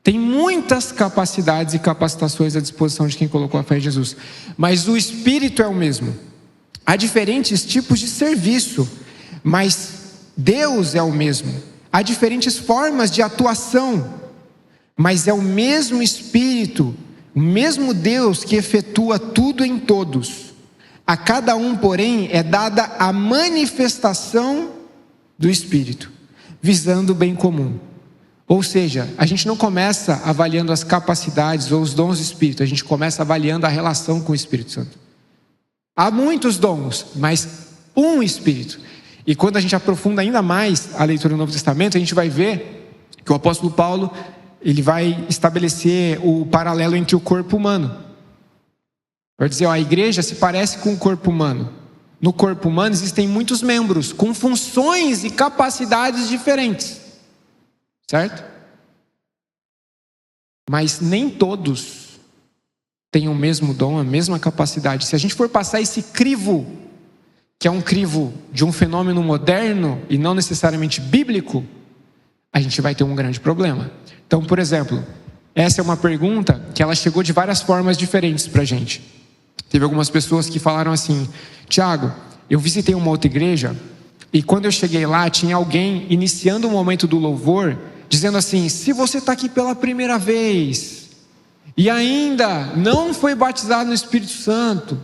B: Tem muitas capacidades e capacitações à disposição de quem colocou a fé em Jesus, mas o Espírito é o mesmo. Há diferentes tipos de serviço, mas Deus é o mesmo. Há diferentes formas de atuação, mas é o mesmo Espírito, o mesmo Deus que efetua tudo em todos. A cada um, porém, é dada a manifestação do Espírito, visando o bem comum. Ou seja, a gente não começa avaliando as capacidades ou os dons do Espírito, a gente começa avaliando a relação com o Espírito Santo. Há muitos dons, mas um Espírito. E quando a gente aprofunda ainda mais a leitura do Novo Testamento, a gente vai ver que o apóstolo Paulo, ele vai estabelecer o paralelo entre o corpo humano. Vai dizer, a igreja se parece com o corpo humano. No corpo humano existem muitos membros com funções e capacidades diferentes. Certo? Mas nem todos têm o mesmo dom, a mesma capacidade. Se a gente for passar esse crivo, que é um crivo de um fenômeno moderno e não necessariamente bíblico, a gente vai ter um grande problema. Então, por exemplo, essa é uma pergunta que ela chegou de várias formas diferentes para a gente. Teve algumas pessoas que falaram assim: Tiago, eu visitei uma outra igreja e quando eu cheguei lá tinha alguém iniciando o momento do louvor dizendo assim: se você está aqui pela primeira vez e ainda não foi batizado no Espírito Santo,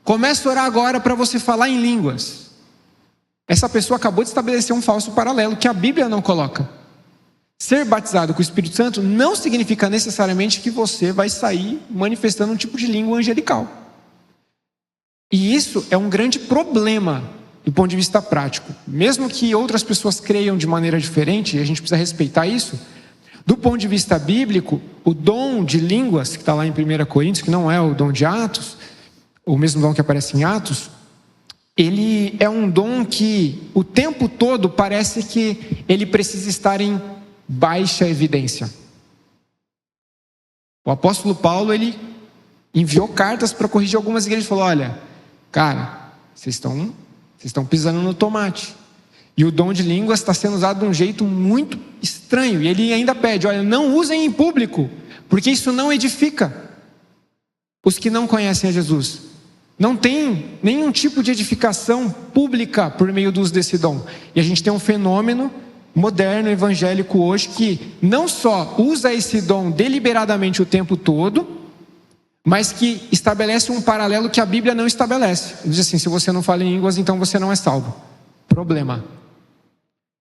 B: comece a orar agora para você falar em línguas. Essa pessoa acabou de estabelecer um falso paralelo que a Bíblia não coloca. Ser batizado com o Espírito Santo não significa necessariamente que você vai sair manifestando um tipo de língua angelical. E isso é um grande problema do ponto de vista prático. Mesmo que outras pessoas creiam de maneira diferente, e a gente precisa respeitar isso, do ponto de vista bíblico, o dom de línguas, que está lá em 1 Coríntios, que não é o dom de Atos, o mesmo dom que aparece em Atos, ele é um dom que o tempo todo parece que ele precisa estar em baixa evidência. O apóstolo Paulo, ele enviou cartas para corrigir algumas igrejas e falou: olha, cara, vocês estão pisando no tomate. E o dom de línguas está sendo usado de um jeito muito estranho. E ele ainda pede: olha, não usem em público, porque isso não edifica os que não conhecem a Jesus. Não tem nenhum tipo de edificação pública por meio do uso desse dom. E a gente tem um fenômeno moderno, evangélico hoje, que não só usa esse dom deliberadamente o tempo todo, mas que estabelece um paralelo que a Bíblia não estabelece. Diz assim: se você não fala em línguas, então você não é salvo. Problema.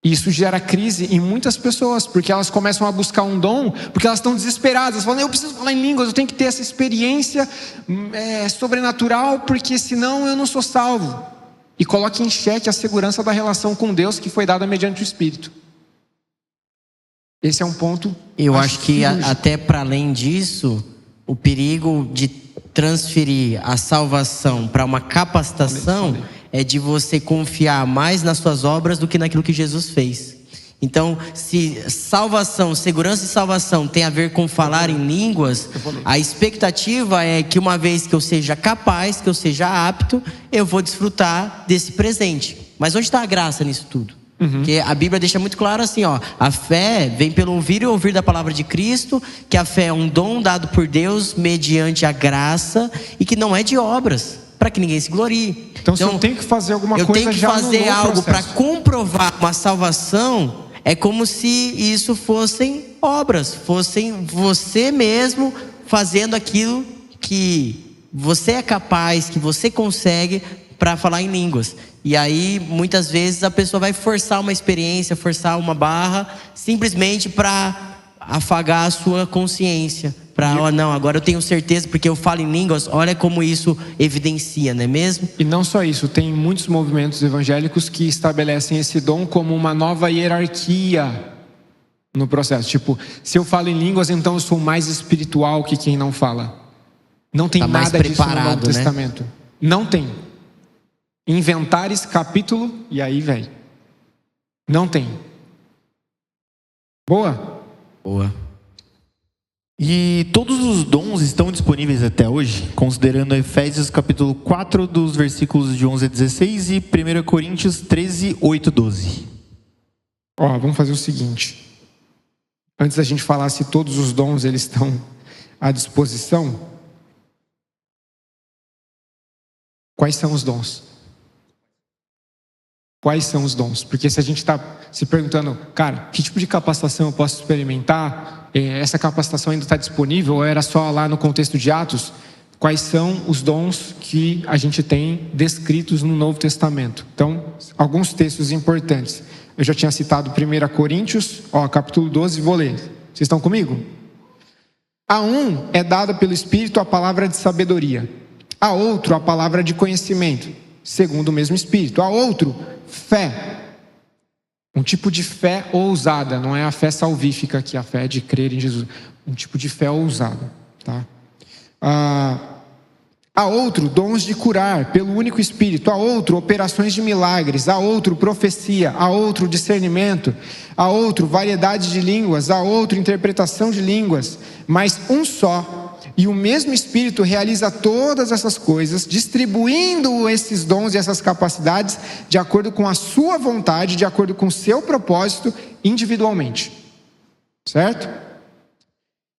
B: Isso gera crise em muitas pessoas, porque elas começam a buscar um dom, porque elas estão desesperadas. Elas falam: eu preciso falar em línguas, eu tenho que ter essa experiência sobrenatural, porque senão eu não sou salvo. E coloca em xeque a segurança da relação com Deus que foi dada mediante o Espírito. Esse é um ponto.
C: Eu acho que até para além disso, o perigo de transferir a salvação para uma capacitação é de você confiar mais nas suas obras do que naquilo que Jesus fez. Então, se salvação, segurança e salvação tem a ver com falar em línguas, a expectativa é que uma vez que eu seja capaz, que eu seja apto, eu vou desfrutar desse presente. Mas onde está a graça nisso tudo? Porque a Bíblia deixa muito claro assim, a fé vem pelo ouvir e ouvir da palavra de Cristo, que a fé é um dom dado por Deus mediante a graça e que não é de obras, para que ninguém se glorie.
B: Então se eu tenho que fazer alguma coisa,
C: eu tenho que fazer algo para comprovar uma salvação, é como se isso fossem obras, fossem você mesmo fazendo aquilo que você é capaz, que você consegue para falar em línguas. E aí, muitas vezes, a pessoa vai forçar uma experiência, forçar uma barra, simplesmente para afagar a sua consciência. Para, não, agora eu tenho certeza, porque eu falo em línguas, olha como isso evidencia, não é mesmo?
B: E não só isso, tem muitos movimentos evangélicos que estabelecem esse dom como uma nova hierarquia no processo. Tipo, se eu falo em línguas, então eu sou mais espiritual que quem não fala. Não tem nada disso no Novo Testamento. Não tem. Inventares, capítulo, e aí, velho. Não tem. Boa?
C: Boa.
A: E todos os dons estão disponíveis até hoje, considerando Efésios capítulo 4, dos versículos de 11 a 16 e 1 Coríntios 13, 8, 12.
B: Vamos fazer o seguinte. Antes da gente falar se todos os dons eles estão à disposição, quais são os dons? Quais são os dons? Porque se a gente está se perguntando, cara, que tipo de capacitação eu posso experimentar? Essa capacitação ainda está disponível ou era só lá no contexto de Atos? Quais são os dons que a gente tem descritos no Novo Testamento? Então, alguns textos importantes. Eu já tinha citado 1 Coríntios, capítulo 12, vou ler. Vocês estão comigo? A um é dada pelo Espírito a palavra de sabedoria, a outro a palavra de conhecimento, segundo o mesmo Espírito, a outro fé. Um tipo de fé ousada, não é a fé salvífica, que é a fé de crer em Jesus. Um tipo de fé ousada, tá? A outro dons de curar pelo único Espírito, a outro operações de milagres, a outro profecia, a outro discernimento, a outro variedade de línguas, a outro interpretação de línguas, mas um só e o mesmo Espírito realiza todas essas coisas, distribuindo esses dons e essas capacidades de acordo com a sua vontade, de acordo com o seu propósito, individualmente. Certo?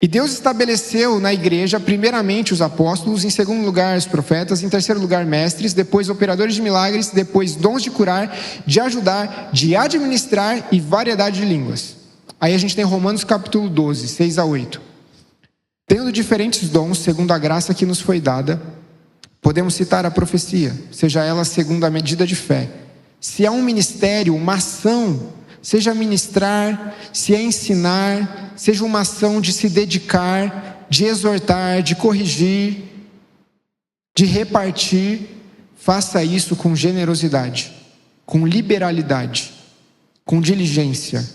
B: E Deus estabeleceu na igreja, primeiramente os apóstolos, em segundo lugar os profetas, em terceiro lugar mestres, depois operadores de milagres, depois dons de curar, de ajudar, de administrar e variedade de línguas. Aí a gente tem Romanos capítulo 12, 6 a 8. Tendo diferentes dons, segundo a graça que nos foi dada, podemos citar a profecia, seja ela segundo a medida de fé. Se há um ministério, uma ação, seja ministrar, se é ensinar, seja uma ação de se dedicar, de exortar, de corrigir, de repartir, faça isso com generosidade, com liberalidade, com diligência.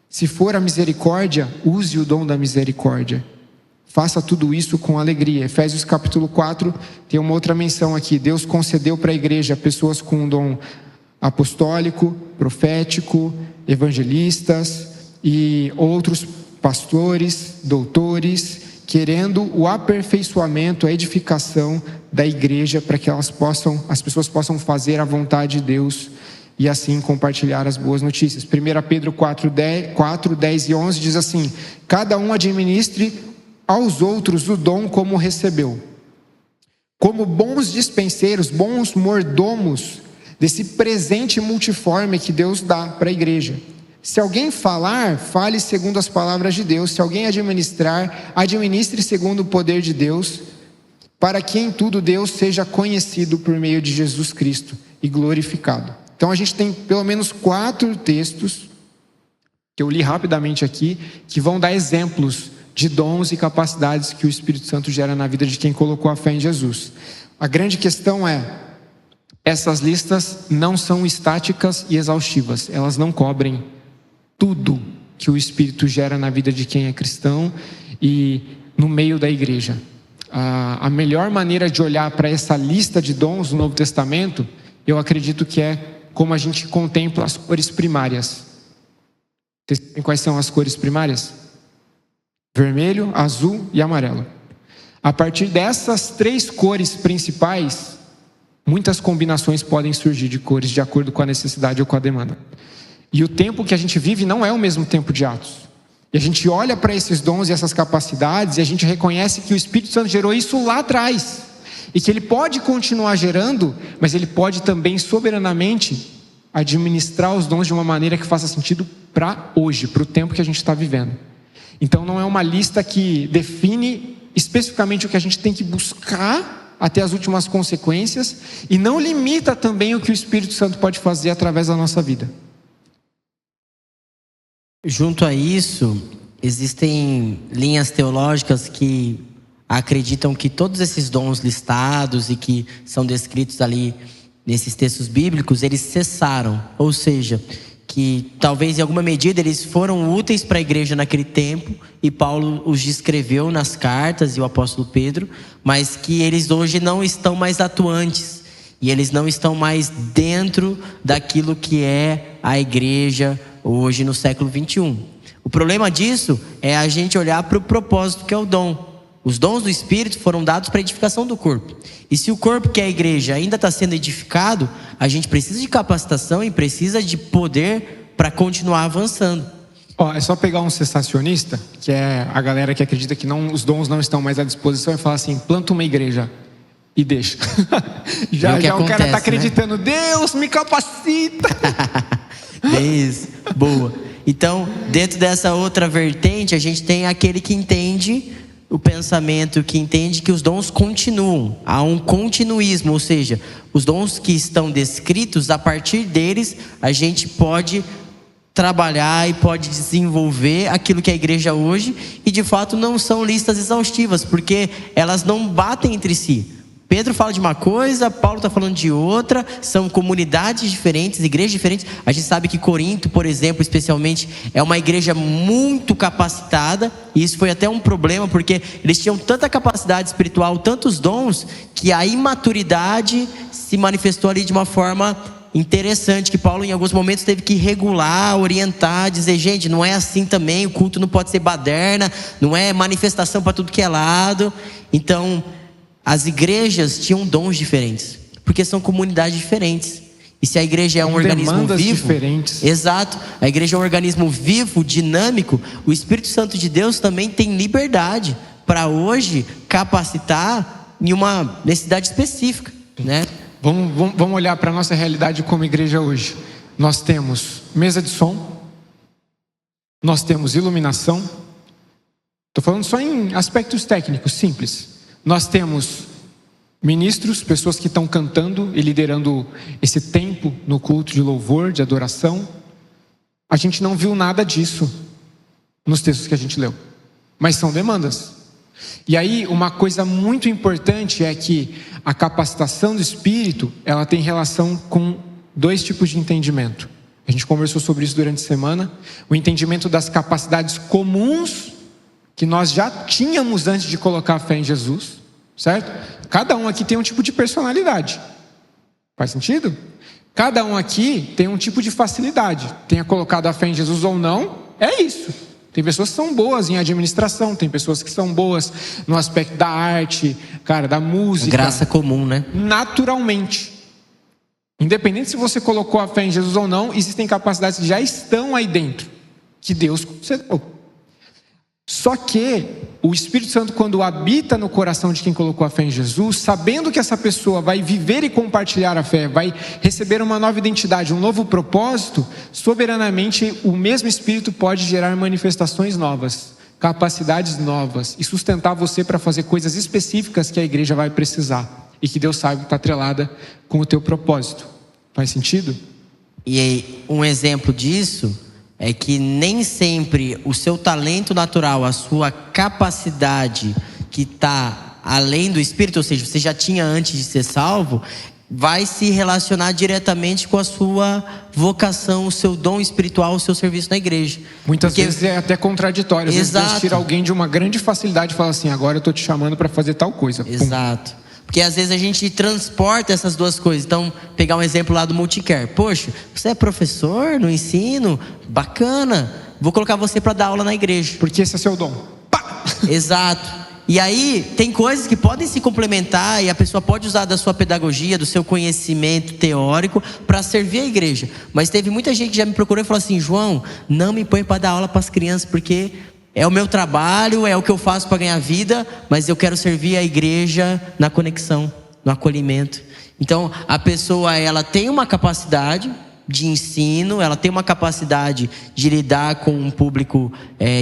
B: Se for a misericórdia, use o dom da misericórdia. Faça tudo isso com alegria. Efésios capítulo 4, tem uma outra menção aqui. Deus concedeu para a igreja pessoas com um dom apostólico, profético, evangelistas e outros pastores, doutores, querendo o aperfeiçoamento, a edificação da igreja para que as pessoas possam fazer a vontade de Deus e assim compartilhar as boas notícias. 1 Pedro 4, 10 e 11 diz assim: cada um administre aos outros o dom como recebeu, como bons dispenseiros, bons mordomos desse presente multiforme que Deus dá para a igreja. Se alguém falar, fale segundo as palavras de Deus. Se alguém administrar, administre segundo o poder de Deus, para que em tudo Deus seja conhecido por meio de Jesus Cristo e glorificado. Então a gente tem pelo menos 4 textos que eu li rapidamente aqui, que vão dar exemplos de dons e capacidades que o Espírito Santo gera na vida de quem colocou a fé em Jesus. A grande questão é, essas listas não são estáticas e exaustivas, elas não cobrem tudo que o Espírito gera na vida de quem é cristão e no meio da igreja. A melhor maneira de olhar para essa lista de dons do Novo Testamento, eu acredito que é como a gente contempla as cores primárias. Vocês sabem quais são as cores primárias? Vermelho, azul e amarelo. A partir dessas 3 cores principais, muitas combinações podem surgir de cores de acordo com a necessidade ou com a demanda. E o tempo que a gente vive não é o mesmo tempo de Atos. E a gente olha para esses dons e essas capacidades e a gente reconhece que o Espírito Santo gerou isso lá atrás. E que ele pode continuar gerando, mas ele pode também soberanamente administrar os dons de uma maneira que faça sentido para hoje, para o tempo que a gente está vivendo. Então não é uma lista que define especificamente o que a gente tem que buscar até as últimas consequências e não limita também o que o Espírito Santo pode fazer através da nossa vida.
C: Junto a isso, existem linhas teológicas que acreditam que todos esses dons listados e que são descritos ali nesses textos bíblicos, eles cessaram, ou seja, que talvez em alguma medida eles foram úteis para a igreja naquele tempo e Paulo os descreveu nas cartas e o apóstolo Pedro, mas que eles hoje não estão mais atuantes e eles não estão mais dentro daquilo que é a igreja hoje no século 21. O problema disso é a gente olhar para o propósito que é o dom. Os dons do Espírito foram dados para a edificação do corpo. E se o corpo, que é a igreja, ainda está sendo edificado, a gente precisa de capacitação e precisa de poder para continuar avançando.
B: É só pegar um cessacionista, que é a galera que acredita que os dons não estão mais à disposição, e falar assim: planta uma igreja e deixa. já acontece, o cara está acreditando, né? Deus me capacita.
C: Isso, boa. Então, dentro dessa outra vertente, a gente tem aquele que entende o pensamento, que entende que os dons continuam, há um continuismo, ou seja, os dons que estão descritos, a partir deles a gente pode trabalhar e pode desenvolver aquilo que é a igreja hoje, e de fato não são listas exaustivas, porque elas não batem entre si. Pedro fala de uma coisa, Paulo está falando de outra, são comunidades diferentes, igrejas diferentes. A gente sabe que Corinto, por exemplo, especialmente, é uma igreja muito capacitada, e isso foi até um problema, porque eles tinham tanta capacidade espiritual, tantos dons, que a imaturidade se manifestou ali de uma forma interessante, que Paulo em alguns momentos teve que regular, orientar, dizer, gente, não é assim também, o culto não pode ser baderna, não é manifestação para tudo que é lado. Então, as igrejas tinham dons diferentes, porque são comunidades diferentes. E se a igreja é um organismo vivo,
B: diferentes.
C: Exato, a igreja é um organismo vivo, dinâmico, o Espírito Santo de Deus também tem liberdade para hoje capacitar em uma necessidade específica, né?
B: Vamos olhar para a nossa realidade como igreja hoje. Nós temos mesa de som, nós temos iluminação. Estou falando só em aspectos técnicos, simples. Nós temos ministros, pessoas que estão cantando e liderando esse tempo no culto de louvor, de adoração. A gente não viu nada disso nos textos que a gente leu, mas são demandas. E aí, uma coisa muito importante é que a capacitação do Espírito, ela tem relação com dois tipos de entendimento. A gente conversou sobre isso durante a semana. O entendimento das capacidades comuns, que nós já tínhamos antes de colocar a fé em Jesus, certo? Cada um aqui tem um tipo de personalidade. Faz sentido? Cada um aqui tem um tipo de facilidade. Tenha colocado a fé em Jesus ou não, é isso. Tem pessoas que são boas em administração, tem pessoas que são boas no aspecto da arte, cara, da música.
C: Graça comum, né?
B: Naturalmente. Independente se você colocou a fé em Jesus ou não, existem capacidades que já estão aí dentro, que Deus concedeu. Só que o Espírito Santo, quando habita no coração de quem colocou a fé em Jesus, sabendo que essa pessoa vai viver e compartilhar a fé, vai receber uma nova identidade, um novo propósito, soberanamente o mesmo Espírito pode gerar manifestações novas, capacidades novas e sustentar você para fazer coisas específicas que a igreja vai precisar e que Deus sabe que está atrelada com o teu propósito. Faz sentido?
C: E aí, um exemplo disso é que nem sempre o seu talento natural, a sua capacidade que está além do Espírito, ou seja, você já tinha antes de ser salvo, vai se relacionar diretamente com a sua vocação, o seu dom espiritual, o seu serviço na igreja.
B: Muitas vezes é até contraditório. Às vezes Deus tira alguém de uma grande facilidade e fala assim, agora eu estou te chamando para fazer tal coisa.
C: Exato. Porque às vezes a gente transporta essas duas coisas. Então, pegar um exemplo lá do Multicare. Poxa, você é professor no ensino? Bacana. Vou colocar você para dar aula na igreja.
B: Porque esse é seu dom. Pá!
C: Exato. E aí, tem coisas que podem se complementar e a pessoa pode usar da sua pedagogia, do seu conhecimento teórico para servir a igreja. Mas teve muita gente que já me procurou e falou assim, João, não me põe para dar aula para as crianças, porque é o meu trabalho, é o que eu faço para ganhar vida, mas eu quero servir a igreja na conexão, no acolhimento. Então, a pessoa, ela tem uma capacidade de ensino, ela tem uma capacidade de lidar com um público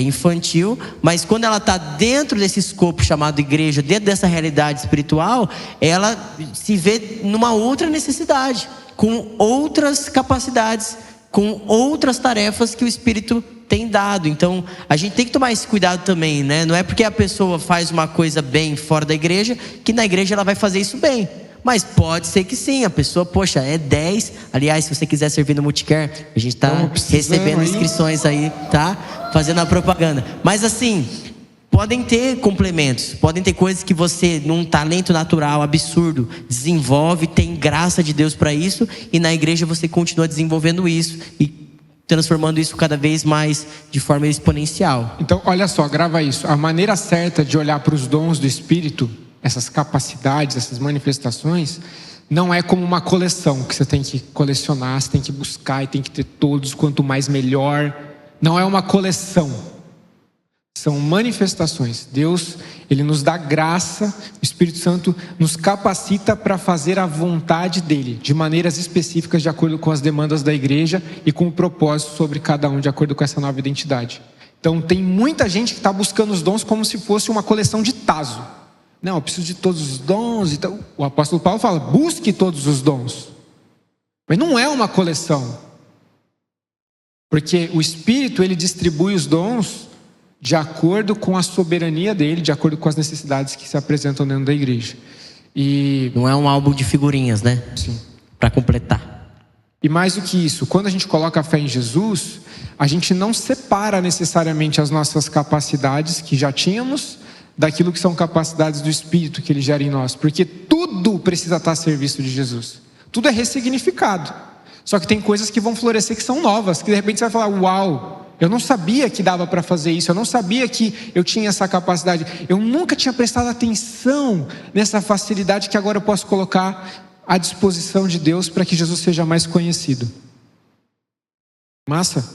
C: infantil, mas quando ela está dentro desse escopo chamado igreja, dentro dessa realidade espiritual, ela se vê numa outra necessidade, com outras capacidades, com outras tarefas que o Espírito tem dado. Então, a gente tem que tomar esse cuidado também, né? Não é porque a pessoa faz uma coisa bem fora da igreja, que na igreja ela vai fazer isso bem. Mas pode ser que sim, a pessoa, poxa, é 10. Aliás, se você quiser servir no Multicare, a gente está recebendo inscrições aí, tá? Fazendo a propaganda. Mas assim, podem ter complementos, podem ter coisas que você, num talento natural absurdo, desenvolve, tem graça de Deus para isso, e na igreja você continua desenvolvendo isso e transformando isso cada vez mais de forma exponencial.
B: Então, olha só, grava isso. A maneira certa de olhar para os dons do Espírito, essas capacidades, essas manifestações, não é como uma coleção que você tem que colecionar, você tem que buscar e tem que ter todos, quanto mais melhor. Não é uma coleção, são manifestações. Deus, Ele nos dá graça, o Espírito Santo nos capacita para fazer a vontade dEle, de maneiras específicas, de acordo com as demandas da igreja e com o propósito sobre cada um, de acordo com essa nova identidade. Então tem muita gente que está buscando os dons como se fosse uma coleção de tazo. Não, eu preciso de todos os dons. Então, o apóstolo Paulo fala, busque todos os dons. Mas não é uma coleção. Porque o Espírito, ele distribui os dons de acordo com a soberania dele, de acordo com as necessidades que se apresentam dentro da igreja. E
C: Não é um álbum de figurinhas, né?
B: sim.
C: Para completar.
B: E mais do que isso, quando a gente coloca a fé em Jesus, a gente não separa necessariamente as nossas capacidades que já tínhamos daquilo que são capacidades do Espírito que ele gera em nós. Porque tudo precisa estar a serviço de Jesus. Tudo é ressignificado. Só que tem coisas que vão florescer que são novas, que de repente você vai falar, uau, eu não sabia que dava para fazer isso, eu não sabia que eu tinha essa capacidade, eu nunca tinha prestado atenção nessa facilidade que agora eu posso colocar à disposição de Deus para que Jesus seja mais conhecido. Massa?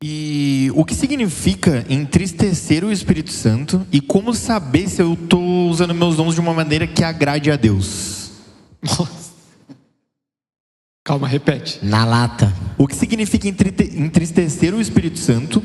A: E o que significa entristecer o Espírito Santo e como saber se eu estou usando meus dons de uma maneira que agrade a Deus?
B: Nossa. Calma, repete.
C: Na lata.
A: O que significa entristecer o Espírito Santo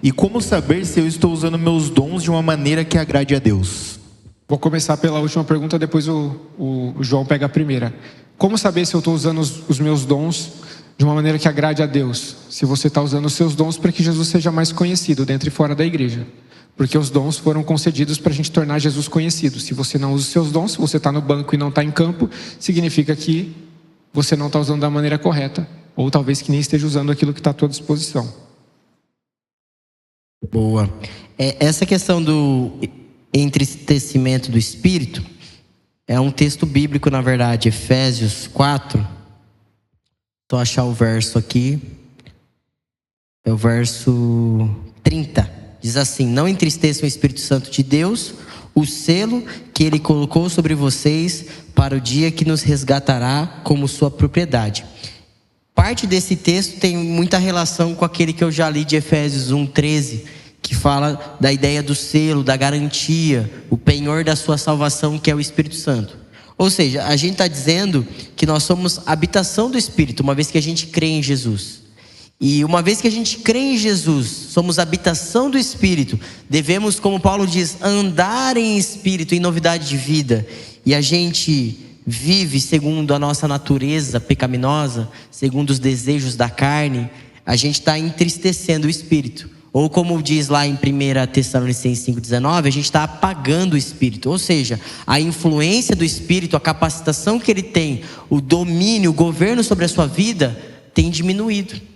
A: e como saber se eu estou usando meus dons de uma maneira que agrade a Deus?
B: Vou começar pela última pergunta, depois o João pega a primeira. Como saber se eu estou usando os meus dons de uma maneira que agrade a Deus? Se você está usando os seus dons para que Jesus seja mais conhecido dentro e fora da igreja. Porque os dons foram concedidos para a gente tornar Jesus conhecido. Se você não usa os seus dons, se você está no banco e não está em campo, significa que você não está usando da maneira correta. Ou talvez que nem esteja usando aquilo que está à tua disposição.
C: Boa. Essa questão do entristecimento do Espírito é um texto bíblico, na verdade, Efésios 4. Estou a achar o verso aqui. É o verso 30. Diz assim: não entristeçam o Espírito Santo de Deus, o selo que Ele colocou sobre vocês para o dia que nos resgatará como sua propriedade. Parte desse texto tem muita relação com aquele que eu já li de Efésios 1:13, que fala da ideia do selo, da garantia, o penhor da sua salvação, que é o Espírito Santo. Ou seja, a gente está dizendo que nós somos habitação do Espírito, uma vez que a gente crê em Jesus. E uma vez que a gente crê em Jesus, somos habitação do Espírito, devemos, como Paulo diz, andar em Espírito, em novidade de vida. E a gente vive segundo a nossa natureza pecaminosa, segundo os desejos da carne, a gente está entristecendo o Espírito. Ou como diz lá em 1 Tessalonicenses 5,19, a gente está apagando o Espírito. Ou seja, a influência do Espírito, a capacitação que ele tem, o domínio, o governo sobre a sua vida, tem diminuído.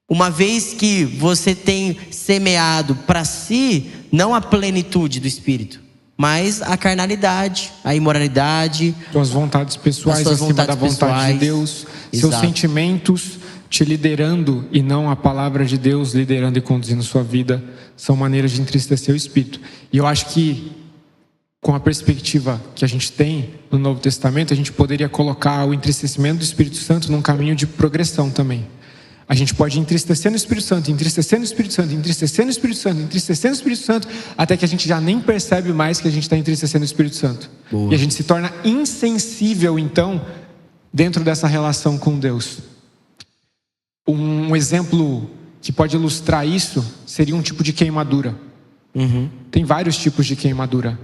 C: Uma vez que você tem semeado para si, não a plenitude do Espírito, mas a carnalidade, a imoralidade,
B: Suas vontades pessoais acima da vontade de Deus, seus sentimentos te liderando e não a palavra de Deus liderando e conduzindo sua vida, são maneiras de entristecer o Espírito. E eu acho que com a perspectiva que a gente tem no Novo Testamento, a gente poderia colocar o entristecimento do Espírito Santo num caminho de progressão também. A gente pode entristecer no Espírito Santo, entristecer no Espírito Santo, entristecer no Espírito Santo, entristecer no Espírito Santo, até que a gente já nem percebe mais que a gente está entristecendo o Espírito Santo. Boa. E a gente se torna insensível, então, dentro dessa relação com Deus. Um exemplo que pode ilustrar isso seria um tipo de queimadura. Tem vários tipos de queimadura.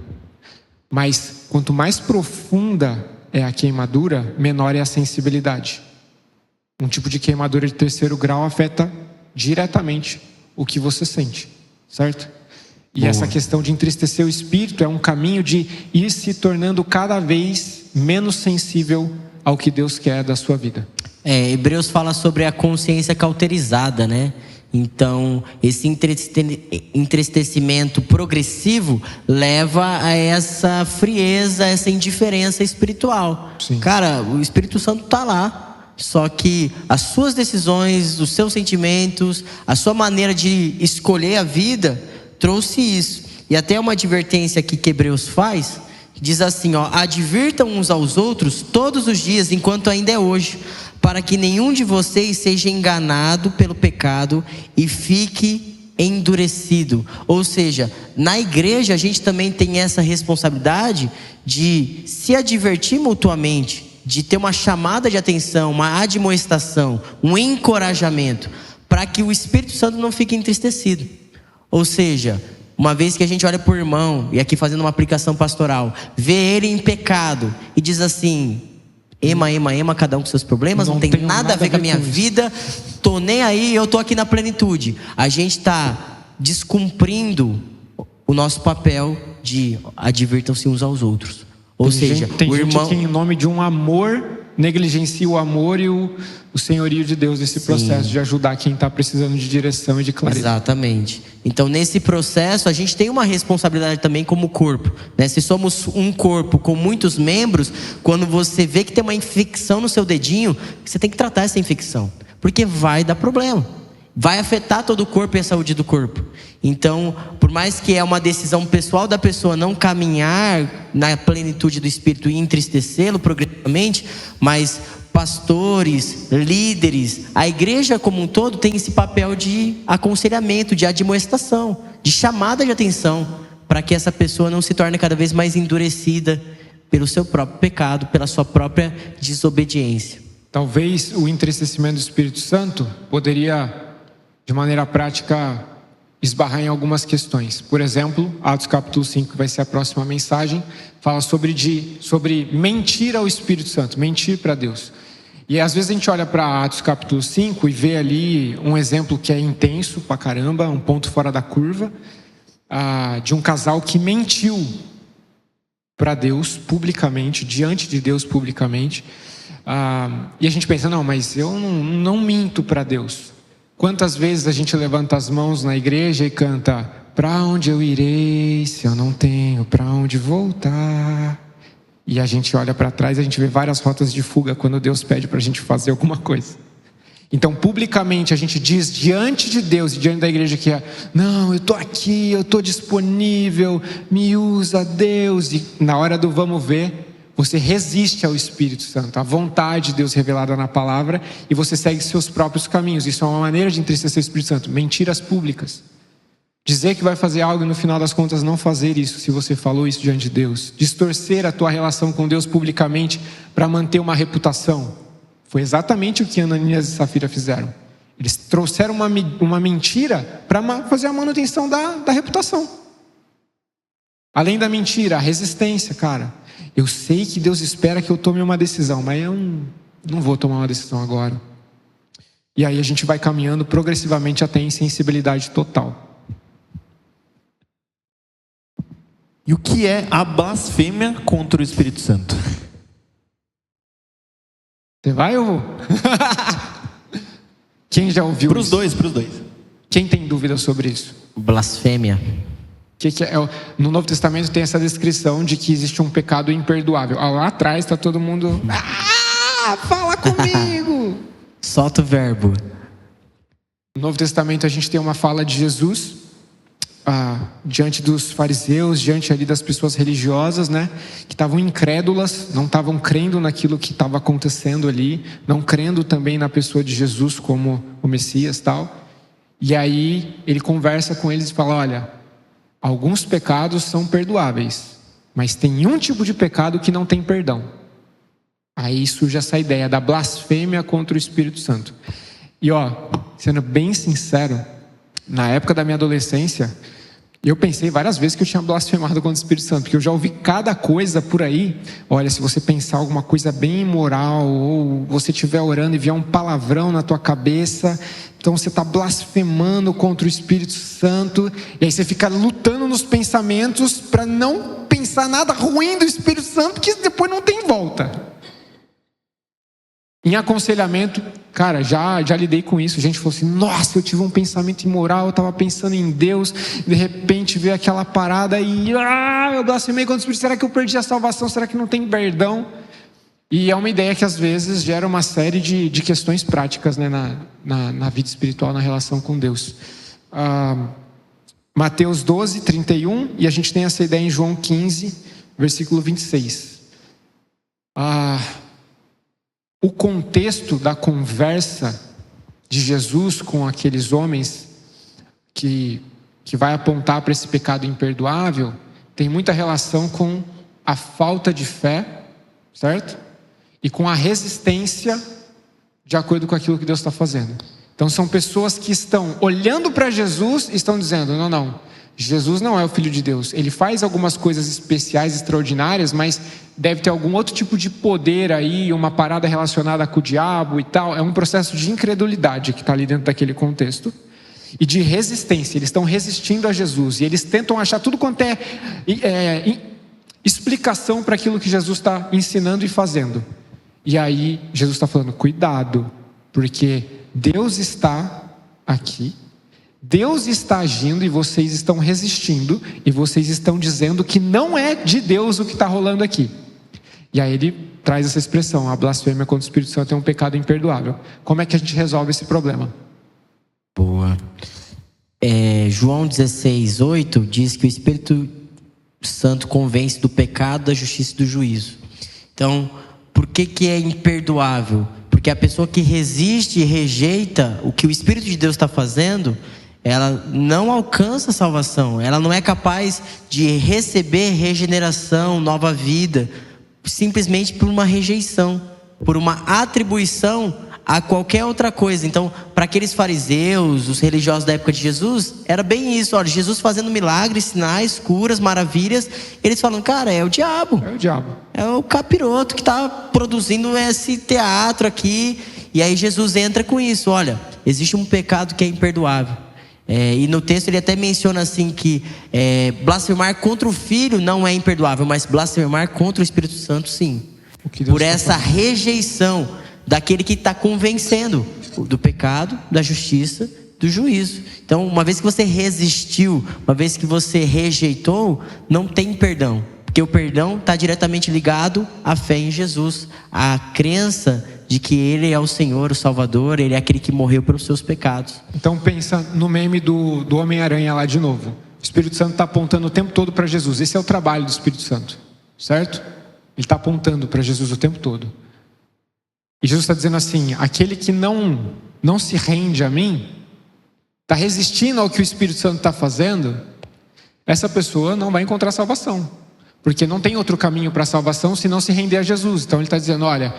B: Mas quanto mais profunda é a queimadura, menor é a sensibilidade. Um tipo de queimadura de 3º grau afeta diretamente o que você sente, certo? E essa questão de entristecer o Espírito é um caminho de ir se tornando cada vez menos sensível ao que Deus quer da sua vida.
C: Hebreus fala sobre a consciência cauterizada, né? Então, esse entristecimento progressivo leva a essa frieza, essa indiferença espiritual.
B: Sim.
C: Cara, o Espírito Santo está lá. Só que as suas decisões, os seus sentimentos, a sua maneira de escolher a vida trouxe isso. E até uma advertência aqui que Hebreus faz, que diz assim, advirtam uns aos outros todos os dias, enquanto ainda é hoje, para que nenhum de vocês seja enganado pelo pecado e fique endurecido. Ou seja, na igreja a gente também tem essa responsabilidade de se advertir mutuamente, de ter uma chamada de atenção, uma admoestação, um encorajamento, para que o Espírito Santo não fique entristecido. Ou seja, uma vez que a gente olha para o irmão, e aqui fazendo uma aplicação pastoral, vê ele em pecado e diz assim, ema, cada um com seus problemas, não tem nada a ver com a minha vida, tô nem aí, eu tô aqui na plenitude. A gente está descumprindo o nosso papel de advirtam-se uns aos outros. Ou seja,
B: tem
C: o
B: gente
C: irmão...
B: que em nome de um amor negligencia o amor e o senhorio de Deus nesse processo de ajudar quem está precisando de direção e de claridade.
C: Exatamente. Então, nesse processo, a gente tem uma responsabilidade também como corpo, né? Se somos um corpo com muitos membros, quando você vê que tem uma infecção no seu dedinho, você tem que tratar essa infecção, porque vai dar problema, vai afetar todo o corpo e a saúde do corpo. Então, por mais que é uma decisão pessoal da pessoa não caminhar na plenitude do Espírito e entristecê-lo progressivamente, mas pastores, líderes, a igreja como um todo tem esse papel de aconselhamento, de admoestação, de chamada de atenção, para que essa pessoa não se torne cada vez mais endurecida pelo seu próprio pecado, pela sua própria desobediência.
B: Talvez o entristecimento do Espírito Santo poderia, de maneira prática, esbarrar em algumas questões. Por exemplo, Atos capítulo 5, que vai ser a próxima mensagem, fala sobre mentir ao Espírito Santo, mentir para Deus. E às vezes a gente olha para Atos capítulo 5 e vê ali um exemplo que é intenso pra caramba, um ponto fora da curva, de um casal que mentiu para Deus publicamente, diante de Deus publicamente. E a gente pensa, não, mas eu não minto para Deus. Quantas vezes a gente levanta as mãos na igreja e canta: para onde eu irei se eu não tenho para onde voltar? E a gente olha para trás e a gente vê várias rotas de fuga quando Deus pede para a gente fazer alguma coisa. Então, publicamente, a gente diz diante de Deus e diante da igreja que não, eu estou aqui, eu estou disponível, me usa Deus. E na hora do vamos ver, você resiste ao Espírito Santo, à vontade de Deus revelada na palavra, e você segue seus próprios caminhos. Isso é uma maneira de entristecer o Espírito Santo. Mentiras públicas. Dizer que vai fazer algo e no final das contas não fazer isso, se você falou isso diante de Deus. Distorcer a tua relação com Deus publicamente para manter uma reputação. Foi exatamente o que Ananias e Safira fizeram. Eles trouxeram uma mentira para fazer a manutenção da reputação. Além da mentira, a resistência, cara. Eu sei que Deus espera que eu tome uma decisão, mas eu não vou tomar uma decisão agora. E aí a gente vai caminhando progressivamente até a insensibilidade total.
A: E o que é a blasfêmia contra o Espírito Santo?
B: Você vai ou vou? Quem já ouviu
A: Pros
B: isso?
A: dois.
B: Quem tem dúvida sobre isso?
C: Blasfêmia.
B: Que é? No Novo Testamento tem essa descrição de que existe um pecado imperdoável. Lá atrás está todo mundo... fala comigo!
C: Solta o verbo.
B: No Novo Testamento a gente tem uma fala de Jesus diante dos fariseus, diante ali das pessoas religiosas, né? Que estavam incrédulas, não estavam crendo naquilo que estava acontecendo ali, não crendo também na pessoa de Jesus como o Messias, tal. E aí ele conversa com eles e fala: olha, alguns pecados são perdoáveis, mas tem um tipo de pecado que não tem perdão. Aí surge essa ideia da blasfêmia contra o Espírito Santo. E sendo bem sincero, na época da minha adolescência, eu pensei várias vezes que eu tinha blasfemado contra o Espírito Santo, porque eu já ouvi cada coisa por aí. Olha, se você pensar alguma coisa bem imoral, ou você estiver orando e vier um palavrão na tua cabeça, então você está blasfemando contra o Espírito Santo. E aí você fica lutando nos pensamentos para não pensar nada ruim do Espírito Santo, que depois não tem volta. Em aconselhamento, cara, já lidei com isso. A gente falou assim: nossa, eu tive um pensamento imoral, eu estava pensando em Deus, de repente veio aquela parada e eu blasfemei contra o Espírito. Será que eu perdi a salvação? Será que não tem perdão? E é uma ideia que às vezes gera uma série de questões práticas, né, na vida espiritual, na relação com Deus. Mateus 12, 31, e a gente tem essa ideia em João 15, versículo 26. O contexto da conversa de Jesus com aqueles homens que vai apontar para esse pecado imperdoável tem muita relação com a falta de fé, certo? E com a resistência de acordo com aquilo que Deus está fazendo. Então são pessoas que estão olhando para Jesus e estão dizendo: não, Jesus não é o Filho de Deus. Ele faz algumas coisas especiais, extraordinárias, mas deve ter algum outro tipo de poder aí, uma parada relacionada com o diabo e tal. É um processo de incredulidade que está ali dentro daquele contexto. E de resistência. Eles estão resistindo a Jesus. E eles tentam achar tudo quanto é explicação para aquilo que Jesus está ensinando e fazendo. E aí Jesus está falando, cuidado, porque Deus está aqui, Deus está agindo e vocês estão resistindo, e vocês estão dizendo que não é de Deus o que está rolando aqui. E aí ele traz essa expressão, a blasfêmia contra o Espírito Santo é um pecado imperdoável. Como é que a gente resolve esse problema?
C: Boa. João 16:8 diz que o Espírito Santo convence do pecado, da justiça e do juízo. Então, por que é imperdoável? Porque a pessoa que resiste e rejeita o que o Espírito de Deus está fazendo, ela não alcança a salvação. Ela não é capaz de receber regeneração, nova vida, simplesmente por uma rejeição, por uma atribuição a qualquer outra coisa. Então, para aqueles fariseus, os religiosos da época de Jesus, era bem isso. Olha, Jesus fazendo milagres, sinais, curas, maravilhas. Eles falam, cara, é o diabo.
B: É o diabo.
C: É o capiroto que está produzindo esse teatro aqui. E aí Jesus entra com isso. Olha, existe um pecado que é imperdoável. E no texto ele até menciona assim que blasfemar contra o Filho não é imperdoável, mas blasfemar contra o Espírito Santo, sim. Por essa rejeição daquele que está convencendo do pecado, da justiça, do juízo. Então, uma vez que você resistiu, uma vez que você rejeitou, não tem perdão. Porque o perdão está diretamente ligado à fé em Jesus, à crença de que Ele é o Senhor, o Salvador, Ele é aquele que morreu pelos seus pecados.
B: Então pensa no meme do Homem-Aranha lá de novo. O Espírito Santo está apontando o tempo todo para Jesus. Esse é o trabalho do Espírito Santo, certo? Ele está apontando para Jesus o tempo todo. E Jesus está dizendo assim, aquele que não se rende a mim, está resistindo ao que o Espírito Santo está fazendo, essa pessoa não vai encontrar salvação. Porque não tem outro caminho para a salvação se não se render a Jesus. Então ele está dizendo, olha,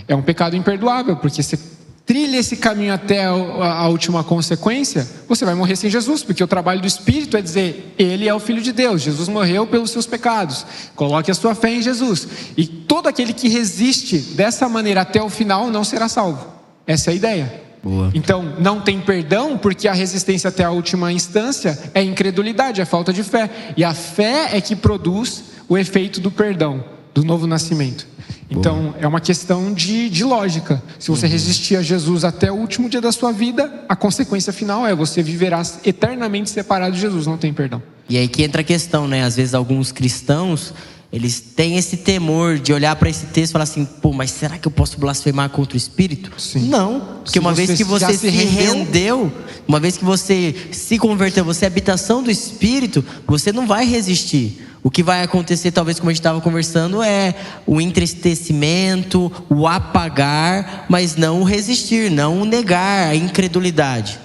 B: é um pecado imperdoável, porque você trilha esse caminho até a última consequência, você vai morrer sem Jesus, porque o trabalho do Espírito é dizer, Ele é o Filho de Deus, Jesus morreu pelos seus pecados, coloque a sua fé em Jesus. E todo aquele que resiste dessa maneira até o final não será salvo. Essa é a ideia.
C: Boa.
B: Então, não tem perdão, porque a resistência até a última instância é incredulidade, é falta de fé. E a fé é que produz o efeito do perdão, do novo nascimento. Então, é uma questão de lógica. Se você resistir a Jesus até o último dia da sua vida, a consequência final é você viverá eternamente separado de Jesus, não tem perdão.
C: E aí que entra a questão, né? Às vezes alguns cristãos, eles têm esse temor de olhar para esse texto e falar assim, pô, mas será que eu posso blasfemar contra o Espírito?
B: Sim.
C: Não, porque uma vez que você se rendeu, uma vez que você se converteu, você é habitação do Espírito, você não vai resistir. O que vai acontecer, talvez como a gente estava conversando, é o entristecimento, o apagar, mas não o resistir, não o negar, a incredulidade.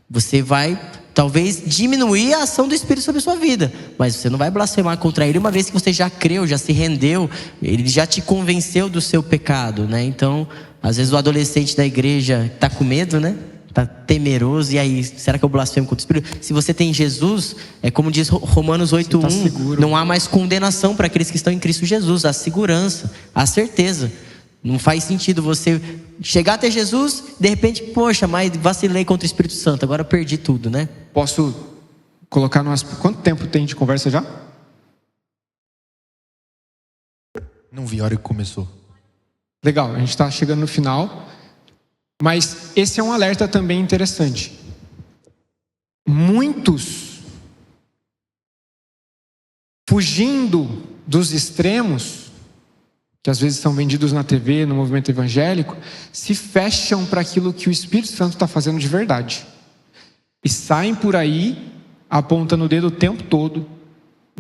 C: Você vai talvez diminuir a ação do Espírito sobre a sua vida, mas você não vai blasfemar contra Ele, uma vez que você já creu, já se rendeu, Ele já te convenceu do seu pecado, né? Então, às vezes o adolescente da igreja está com medo, né? Está temeroso, e aí, será que eu blasfemo contra o Espírito? Se você tem Jesus, é como diz Romanos 8:1, não há mais condenação para aqueles que estão em Cristo Jesus, a segurança, a certeza. Não faz sentido você chegar até Jesus, de repente, poxa, mas vacilei contra o Espírito Santo, agora eu perdi tudo, né?
B: Posso colocar quanto tempo tem de conversa já?
A: Não vi a hora que começou.
B: Legal, a gente está chegando no final. Mas esse é um alerta também interessante. Muitos, fugindo dos extremos, que às vezes são vendidos na TV, no movimento evangélico, se fecham para aquilo que o Espírito Santo está fazendo de verdade. E saem por aí, apontando o dedo o tempo todo.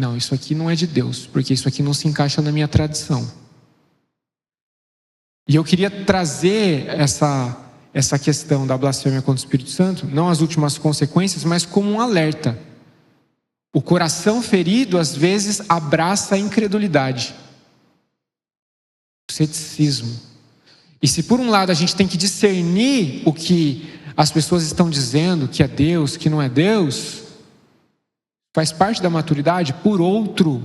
B: Não, isso aqui não é de Deus, porque isso aqui não se encaixa na minha tradição. E eu queria trazer essa questão da blasfêmia contra o Espírito Santo, não as últimas consequências, mas como um alerta. O coração ferido, às vezes, abraça a incredulidade, o ceticismo. E se por um lado a gente tem que discernir o que as pessoas estão dizendo, que é Deus, que não é Deus, faz parte da maturidade. Por outro,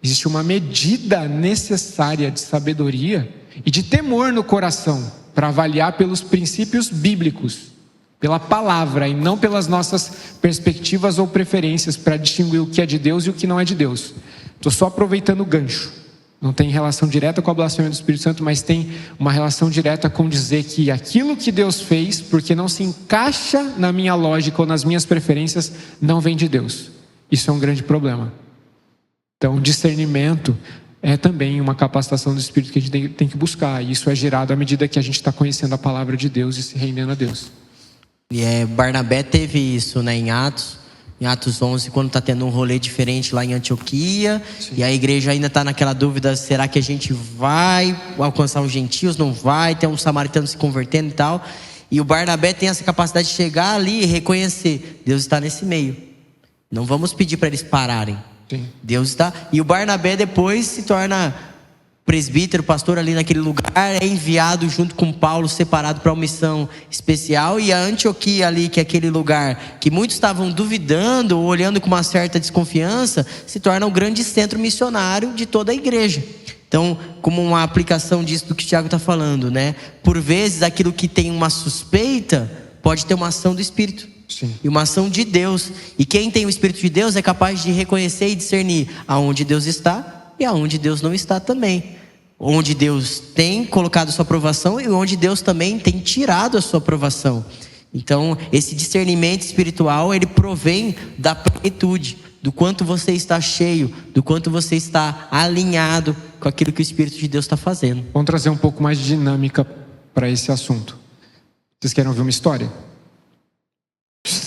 B: existe uma medida necessária de sabedoria e de temor no coração para avaliar pelos princípios bíblicos, pela palavra e não pelas nossas perspectivas ou preferências, para distinguir o que é de Deus e o que não é de Deus. Estou só aproveitando o gancho. Não tem relação direta com a blasfêmia do Espírito Santo, mas tem uma relação direta com dizer que aquilo que Deus fez, porque não se encaixa na minha lógica ou nas minhas preferências, não vem de Deus. Isso é um grande problema. Então, discernimento é também uma capacitação do Espírito que a gente tem que buscar. E isso é gerado à medida que a gente está conhecendo a palavra de Deus e se rendendo a Deus.
C: E Barnabé teve isso, né, em Atos 11, quando está tendo um rolê diferente lá em Antioquia. Sim. E a igreja ainda está naquela dúvida, será que a gente vai alcançar os gentios? Não vai, tem um samaritano se convertendo e tal. E o Barnabé tem essa capacidade de chegar ali e reconhecer, Deus está nesse meio. Não vamos pedir para eles pararem. Sim. Deus está. E o Barnabé depois se torna presbítero, pastor ali naquele lugar, é enviado junto com Paulo, separado para uma missão especial. E a Antioquia ali, que é aquele lugar que muitos estavam duvidando, ou olhando com uma certa desconfiança, se torna o grande centro missionário de toda a igreja. Então, como uma aplicação disso do que o Tiago está falando, né? Por vezes, aquilo que tem uma suspeita, pode ter uma ação do Espírito. Sim. E uma ação de Deus. E quem tem o Espírito de Deus é capaz de reconhecer e discernir aonde Deus está e aonde Deus não está também. Onde Deus tem colocado a sua aprovação e onde Deus também tem tirado a sua aprovação. Então, esse discernimento espiritual, ele provém da plenitude, do quanto você está cheio, do quanto você está alinhado com aquilo que o Espírito de Deus está fazendo.
B: Vamos trazer um pouco mais de dinâmica para esse assunto. Vocês querem ouvir uma história?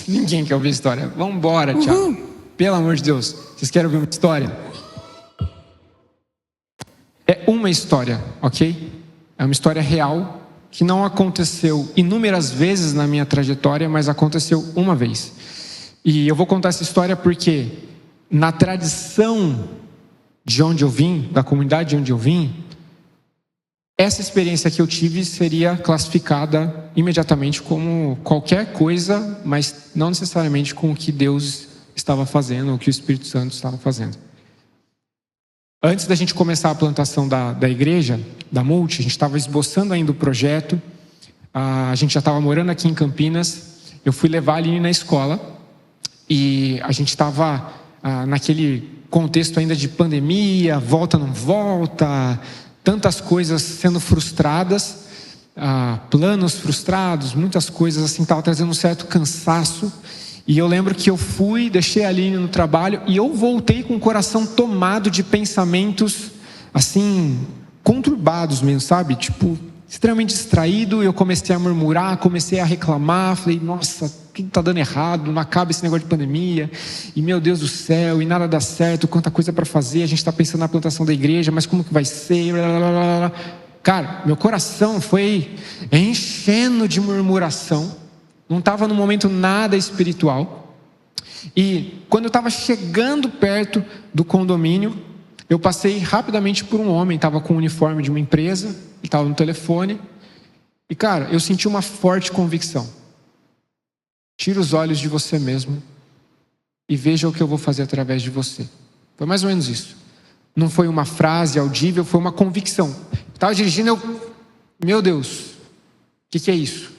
B: Ninguém quer ouvir história. Vamos embora, Tiago. Pelo amor de Deus. Vocês querem ouvir uma história? É uma história, ok? É uma história real, que não aconteceu inúmeras vezes na minha trajetória, mas aconteceu uma vez. E eu vou contar essa história porque, na tradição de onde eu vim, da comunidade de onde eu vim, essa experiência que eu tive seria classificada imediatamente como qualquer coisa, mas não necessariamente com o que Deus estava fazendo, ou o que o Espírito Santo estava fazendo. Antes da gente começar a plantação da igreja, da Multi, a gente estava esboçando ainda o projeto, a gente já estava morando aqui em Campinas, eu fui levar a Aline na escola, e a gente estava naquele contexto ainda de pandemia, volta não volta, tantas coisas sendo frustradas, planos frustrados, muitas coisas assim, estava trazendo um certo cansaço. E eu lembro que eu fui, deixei a Aline no trabalho e eu voltei com o coração tomado de pensamentos assim, conturbados mesmo, sabe? Tipo, extremamente distraído. Eu comecei a murmurar, comecei a reclamar. Falei, nossa, tudo está dando errado, não acaba esse negócio de pandemia. E meu Deus do céu, e nada dá certo, quanta coisa para fazer. A gente está pensando na plantação da igreja, mas como que vai ser? Cara, meu coração foi enchendo de murmuração. Não estava num momento nada espiritual. E quando eu estava chegando perto do condomínio, eu passei rapidamente por um homem, estava com o uniforme de uma empresa, ele estava no telefone. E cara, eu senti uma forte convicção. Tira os olhos de você mesmo e veja o que eu vou fazer através de você. Foi mais ou menos isso. Não foi uma frase audível, foi uma convicção. Estava dirigindo, meu Deus, o que é isso?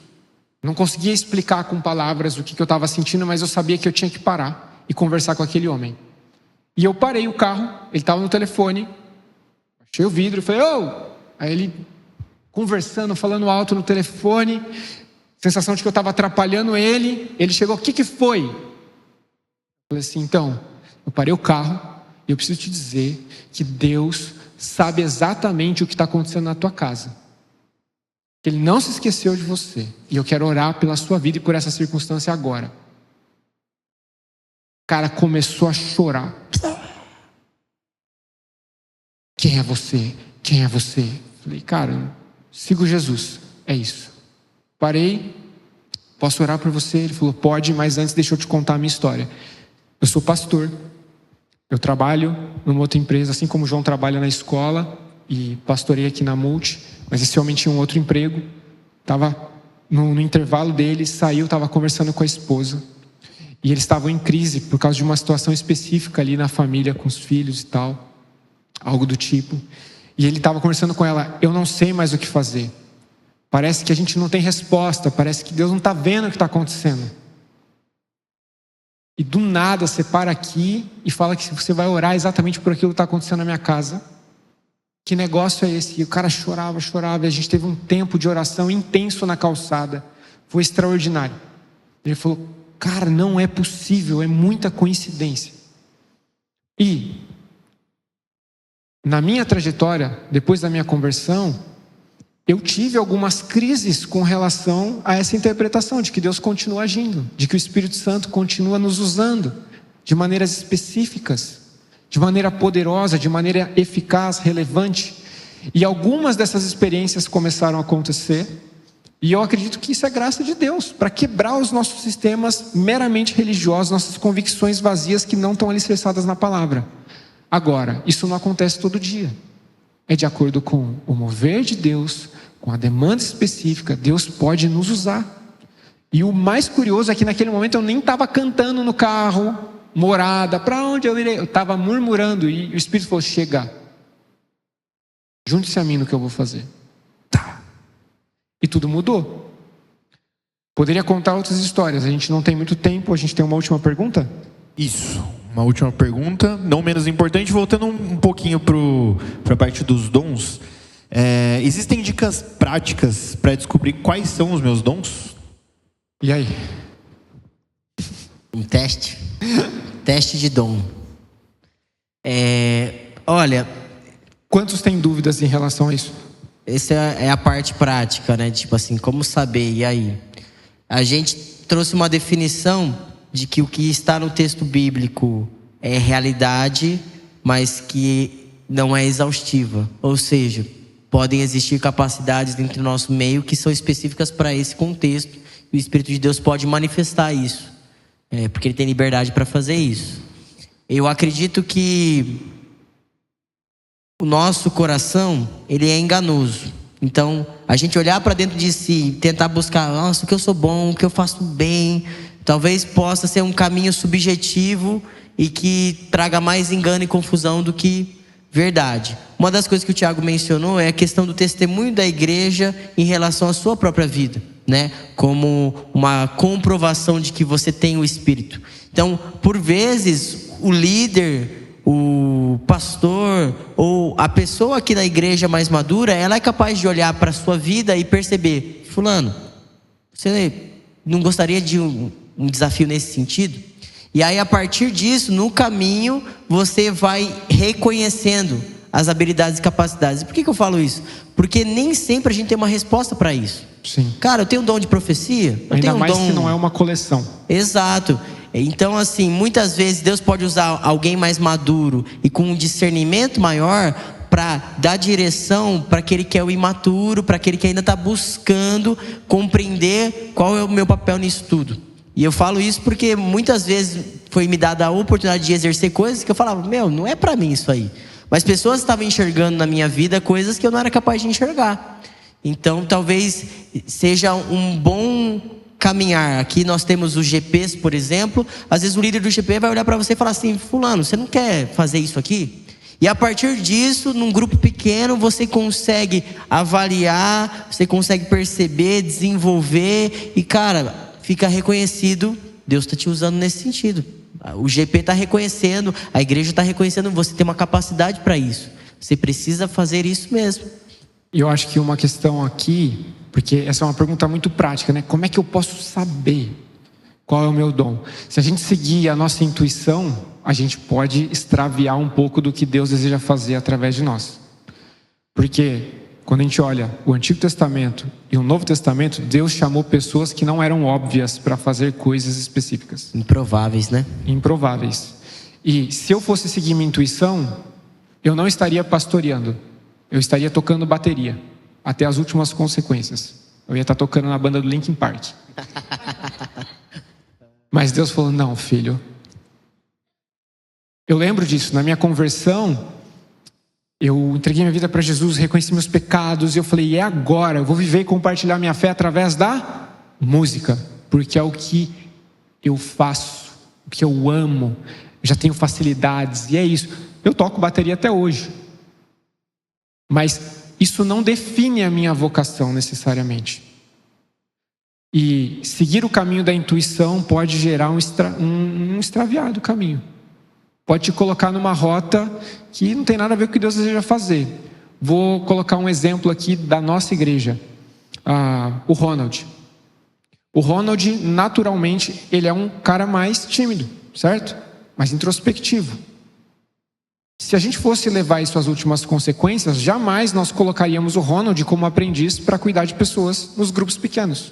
B: Não conseguia explicar com palavras o que eu estava sentindo, mas eu sabia que eu tinha que parar e conversar com aquele homem. E eu parei o carro, ele estava no telefone, achei o vidro e falei, ô! Aí ele conversando, falando alto no telefone, sensação de que eu estava atrapalhando ele. Ele chegou, o que foi? Eu falei assim, então, eu parei o carro e eu preciso te dizer que Deus sabe exatamente o que está acontecendo na tua casa. Ele não se esqueceu de você. E eu quero orar pela sua vida e por essa circunstância agora. O cara começou a chorar. Quem é você? Quem é você? Falei, cara, sigo Jesus. É isso. Parei. Posso orar por você? Ele falou, pode, mas antes deixa eu te contar a minha história. Eu sou pastor. Eu trabalho numa outra empresa, assim como o João trabalha na escola. E pastorei aqui na Multi. Mas esse homem tinha um outro emprego. Estava no intervalo dele, saiu, estava conversando com a esposa. E eles estavam em crise por causa de uma situação específica ali na família, com os filhos e tal, algo do tipo. E ele estava conversando com ela: eu não sei mais o que fazer. Parece que a gente não tem resposta, parece que Deus não está vendo o que está acontecendo. E do nada você para aqui e fala que você vai orar exatamente por aquilo que está acontecendo na minha casa. Que negócio é esse? E o cara chorava, e a gente teve um tempo de oração intenso na calçada. Foi extraordinário. Ele falou: cara, não é possível, é muita coincidência. E na minha trajetória, depois da minha conversão, eu tive algumas crises com relação a essa interpretação de que Deus continua agindo, de que o Espírito Santo continua nos usando de maneiras específicas, de maneira poderosa, de maneira eficaz, relevante. E algumas dessas experiências começaram a acontecer, e eu acredito que isso é graça de Deus, para quebrar os nossos sistemas meramente religiosos, nossas convicções vazias que não estão alicerçadas na palavra. Agora, isso não acontece todo dia. É de acordo com o mover de Deus, com a demanda específica. Deus pode nos usar. E o mais curioso é que naquele momento eu nem estava cantando no carro, morada, para onde eu irei? Eu estava murmurando e o Espírito falou: chega, junte-se a mim no que eu vou fazer. Tá. E tudo mudou. Poderia contar outras histórias, a gente não tem muito tempo. A gente tem uma última pergunta?
A: Isso, uma última pergunta, não menos importante, voltando um pouquinho para a parte dos dons. Existem dicas práticas para descobrir quais são os meus dons?
B: E aí?
C: Um teste? Teste de dom. Olha,
B: quantos têm dúvidas em relação a isso?
C: essa é a parte prática, né? Tipo assim, como saber? E aí? A gente trouxe uma definição de que o que está no texto bíblico é realidade, mas que não é exaustiva. Ou seja, podem existir capacidades dentro do nosso meio que são específicas para esse contexto. E o Espírito de Deus pode manifestar isso, porque Ele tem liberdade para fazer isso. Eu acredito que o nosso coração, ele é enganoso. Então, a gente olhar para dentro de si, tentar buscar, nossa, o que eu sou bom, o que eu faço bem, talvez possa ser um caminho subjetivo e que traga mais engano e confusão do que verdade. Uma das coisas que o Tiago mencionou é a questão do testemunho da igreja em relação à sua própria vida, né? Como uma comprovação de que você tem o Espírito. Então, por vezes, o líder, o pastor ou a pessoa aqui da igreja mais madura, ela é capaz de olhar para a sua vida e perceber: fulano, você não gostaria de um desafio nesse sentido? E aí, a partir disso, no caminho, você vai reconhecendo as habilidades e capacidades. Por que eu falo isso? Porque nem sempre a gente tem uma resposta para isso.
B: Sim.
C: Cara, eu tenho um dom de profecia.
B: Ainda mais que não é uma coleção.
C: Exato. Então, assim, muitas vezes Deus pode usar alguém mais maduro e com um discernimento maior para dar direção para aquele que é o imaturo, para aquele que ainda está buscando compreender qual é o meu papel nisso tudo. E eu falo isso porque muitas vezes foi me dada a oportunidade de exercer coisas que eu falava: não é para mim isso aí. Mas pessoas estavam enxergando na minha vida coisas que eu não era capaz de enxergar. Então, talvez seja um bom caminhar. Aqui nós temos os GPs, por exemplo. Às vezes o líder do GP vai olhar para você e falar assim: fulano, você não quer fazer isso aqui? E a partir disso, num grupo pequeno, você consegue avaliar, você consegue perceber, desenvolver. E cara, fica reconhecido, Deus está te usando nesse sentido. O GP está reconhecendo, a igreja está reconhecendo, você tem uma capacidade para isso. Você precisa fazer isso mesmo.
B: E eu acho que uma questão aqui, porque essa é uma pergunta muito prática, né? Como é que eu posso saber qual é o meu dom? Se a gente seguir a nossa intuição, a gente pode extraviar um pouco do que Deus deseja fazer através de nós. Porque quando a gente olha o Antigo Testamento e o Novo Testamento, Deus chamou pessoas que não eram óbvias para fazer coisas específicas.
C: Improváveis, né?
B: Improváveis. E se eu fosse seguir minha intuição, eu não estaria pastoreando. Eu estaria tocando bateria, até as últimas consequências. Eu ia estar tocando na banda do Linkin Park. Mas Deus falou: não, filho. Eu lembro disso, na minha conversão, eu entreguei minha vida para Jesus, reconheci meus pecados, e eu falei: é agora, eu vou viver e compartilhar minha fé através da música, porque é o que eu faço. que eu amo, já tenho facilidades, e é isso. Eu toco bateria até hoje. Mas isso não define a minha vocação necessariamente. E seguir o caminho da intuição pode gerar um extraviado caminho. Pode te colocar numa rota que não tem nada a ver com o que Deus deseja fazer. Vou colocar um exemplo aqui da nossa igreja. O Ronald. O Ronald, naturalmente, ele é um cara mais tímido, certo? Mais introspectivo. Se a gente fosse levar isso às últimas consequências, jamais nós colocaríamos o Ronald como aprendiz para cuidar de pessoas nos grupos pequenos.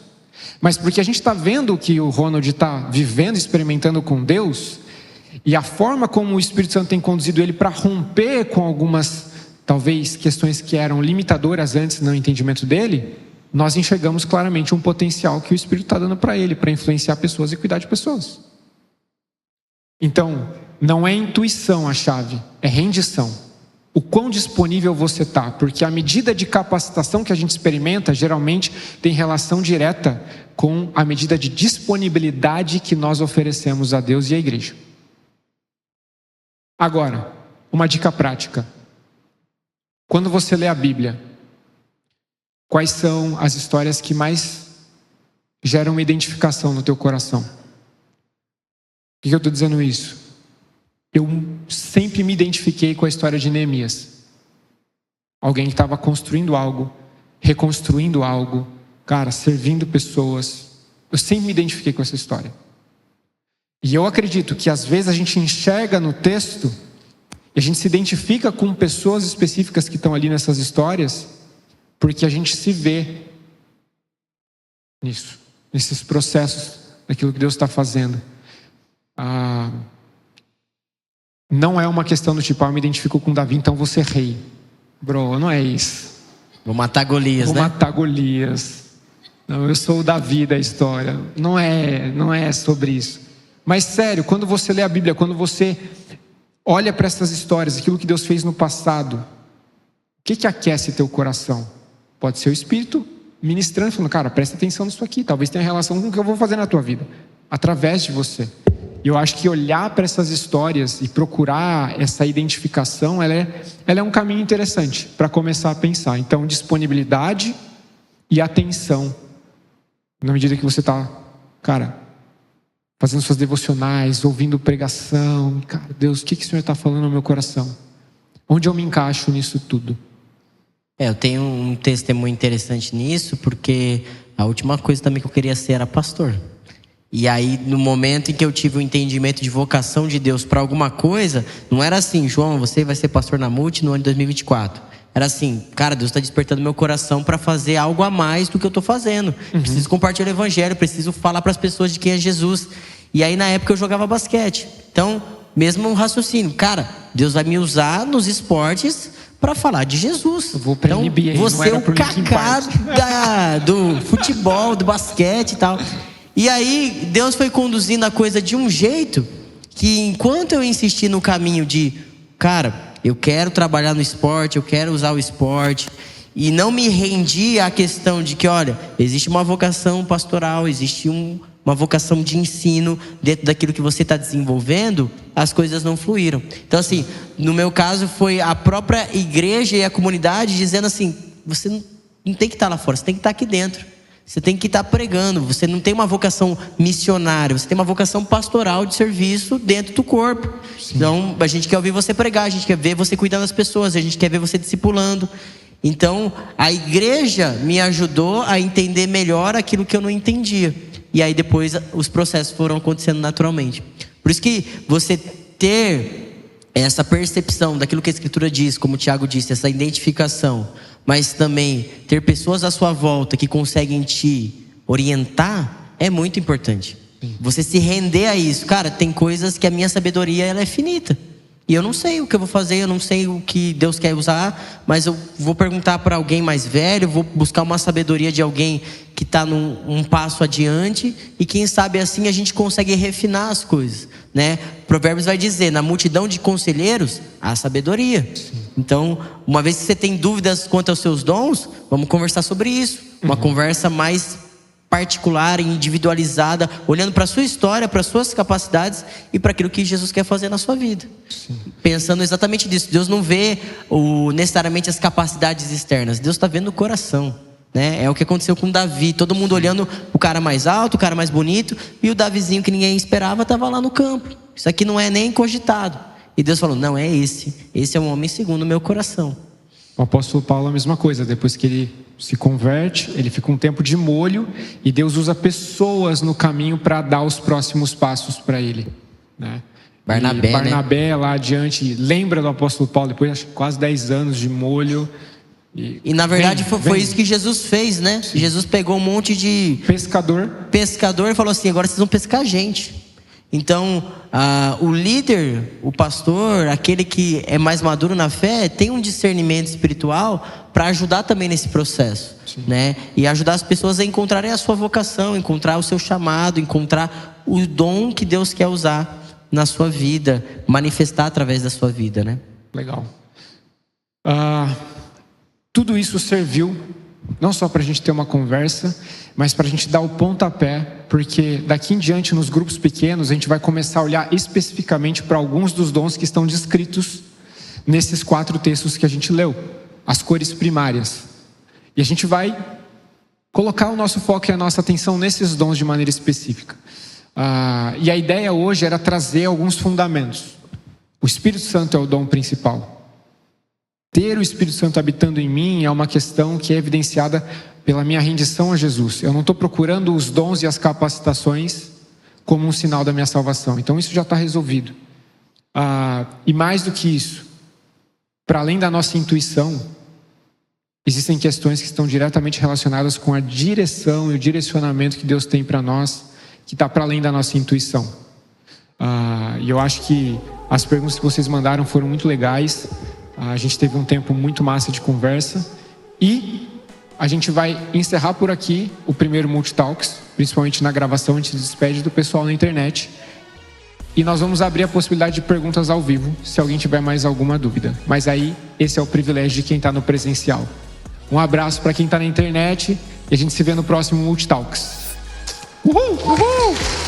B: Mas porque a gente está vendo o que o Ronald está vivendo, experimentando com Deus, e a forma como o Espírito Santo tem conduzido ele para romper com algumas, talvez, questões que eram limitadoras antes no entendimento dele, nós enxergamos claramente um potencial que o Espírito está dando para ele, para influenciar pessoas e cuidar de pessoas. Então, não é intuição a chave, é rendição. O quão disponível você está, porque a medida de capacitação que a gente experimenta, geralmente, tem relação direta com a medida de disponibilidade que nós oferecemos a Deus e à igreja. Agora, uma dica prática. Quando você lê a Bíblia, quais são as histórias que mais geram identificação no teu coração? Por que eu estou dizendo isso? Eu sempre me identifiquei com a história de Neemias. Alguém que estava construindo algo, reconstruindo algo, cara, servindo pessoas. Eu sempre me identifiquei com essa história. E eu acredito que às vezes a gente enxerga no texto e a gente se identifica com pessoas específicas que estão ali nessas histórias, porque a gente se vê nisso, nesses processos, daquilo que Deus está fazendo. Não é uma questão do tipo, eu me identifico com Davi, então vou ser rei. Bro, não é isso.
C: Vou matar Golias,
B: Vou
C: né?
B: matar Golias. Não, eu sou o Davi da história. Não é sobre isso. Mas sério, quando você lê a Bíblia, quando você olha para essas histórias, aquilo que Deus fez no passado, o que aquece teu coração? Pode ser o Espírito ministrando, falando, cara, presta atenção nisso aqui, talvez tenha relação com o que eu vou fazer na tua vida, através de você. E eu acho que olhar para essas histórias e procurar essa identificação, ela é um caminho interessante para começar a pensar. Então, disponibilidade e atenção, na medida que você está, cara, fazendo suas devocionais, ouvindo pregação, cara, Deus, o que o Senhor está falando no meu coração? Onde eu me encaixo nisso tudo?
C: Eu tenho um testemunho interessante nisso, porque a última coisa também que eu queria ser era pastor. E aí, no momento em que eu tive o entendimento de vocação de Deus para alguma coisa, não era assim, João, você vai ser pastor na Multi no ano de 2024. Era assim, cara, Deus está despertando meu coração para fazer algo a mais do que eu estou fazendo. Preciso compartilhar o evangelho, preciso falar para as pessoas de quem é Jesus. E aí, na época, eu jogava basquete. Então, mesmo um raciocínio, cara, Deus vai me usar nos esportes para falar de Jesus.
B: Eu vou pra
C: então,
B: NBA,
C: você é o Kaká do futebol, do basquete e tal. E aí, Deus foi conduzindo a coisa de um jeito que, enquanto eu insisti no caminho de, cara, eu quero trabalhar no esporte, eu quero usar o esporte, e não me rendi à questão de que, olha, existe uma vocação pastoral, existe uma vocação de ensino dentro daquilo que você está desenvolvendo, as coisas não fluíram. Então, assim, no meu caso, foi a própria igreja e a comunidade dizendo assim, você não tem que estar lá fora, você tem que estar aqui dentro. Você tem que estar pregando, você não tem uma vocação missionária, você tem uma vocação pastoral de serviço dentro do corpo. Sim. Então, a gente quer ouvir você pregar, a gente quer ver você cuidando das pessoas, a gente quer ver você discipulando. Então, a igreja me ajudou a entender melhor aquilo que eu não entendia. E aí depois os processos foram acontecendo naturalmente. Por isso que você ter essa percepção daquilo que a Escritura diz, como o Tiago disse, essa identificação, mas também ter pessoas à sua volta que conseguem te orientar, é muito importante. Você se render a isso. Cara, tem coisas que a minha sabedoria ela é finita. E eu não sei o que eu vou fazer, eu não sei o que Deus quer usar, mas eu vou perguntar para alguém mais velho, vou buscar uma sabedoria de alguém que está um passo adiante, e quem sabe assim a gente consegue refinar as coisas, né? Provérbios vai dizer, na multidão de conselheiros, há sabedoria. Sim. Então, uma vez que você tem dúvidas quanto aos seus dons, vamos conversar sobre isso. Uma conversa mais particular, individualizada, olhando para a sua história, para as suas capacidades e para aquilo que Jesus quer fazer na sua vida. Sim. Pensando exatamente nisso. Deus não vê necessariamente as capacidades externas. Deus está vendo o coração, né? É o que aconteceu com Davi. Todo mundo olhando o cara mais alto, o cara mais bonito, e o Davizinho que ninguém esperava estava lá no campo. Isso aqui não é nem cogitado. E Deus falou, não, é esse. Esse é um homem segundo o meu coração.
B: O apóstolo Paulo é a mesma coisa. Depois que ele se converte, ele fica um tempo de molho e Deus usa pessoas no caminho para dar os próximos passos para ele, né? Barnabé, né? Lá adiante, lembra do apóstolo Paulo, depois acho que quase 10 anos de molho. E na verdade foi isso que Jesus fez, né? Sim. Jesus pegou um monte de pescador e falou assim, agora vocês vão pescar gente. Então, o líder, o pastor, aquele que é mais maduro na fé, tem um discernimento espiritual para ajudar também nesse processo, né? E ajudar as pessoas a encontrarem a sua vocação, encontrar o seu chamado, encontrar o dom que Deus quer usar na sua vida, manifestar através da sua vida, né? Legal. Tudo isso serviu não só para a gente ter uma conversa, mas para a gente dar o pontapé, porque daqui em diante nos grupos pequenos a gente vai começar a olhar especificamente para alguns dos dons que estão descritos nesses 4 textos que a gente leu, as cores primárias. E a gente vai colocar o nosso foco e a nossa atenção nesses dons de maneira específica. E a ideia hoje era trazer alguns fundamentos. O Espírito Santo é o dom principal. Ter o Espírito Santo habitando em mim é uma questão que é evidenciada pela minha rendição a Jesus. Eu não estou procurando os dons e as capacitações como um sinal da minha salvação. Então isso já está resolvido. E mais do que isso, para além da nossa intuição, existem questões que estão diretamente relacionadas com a direção e o direcionamento que Deus tem para nós, que está para além da nossa intuição. E eu acho que as perguntas que vocês mandaram foram muito legais. A gente teve um tempo muito massa de conversa e a gente vai encerrar por aqui o primeiro Multitalks, principalmente na gravação. A gente se despede do pessoal na internet e nós vamos abrir a possibilidade de perguntas ao vivo, se alguém tiver mais alguma dúvida. Mas aí, esse é o privilégio de quem está no presencial. Um abraço para quem está na internet e a gente se vê no próximo Multitalks. Uhul! Uhul!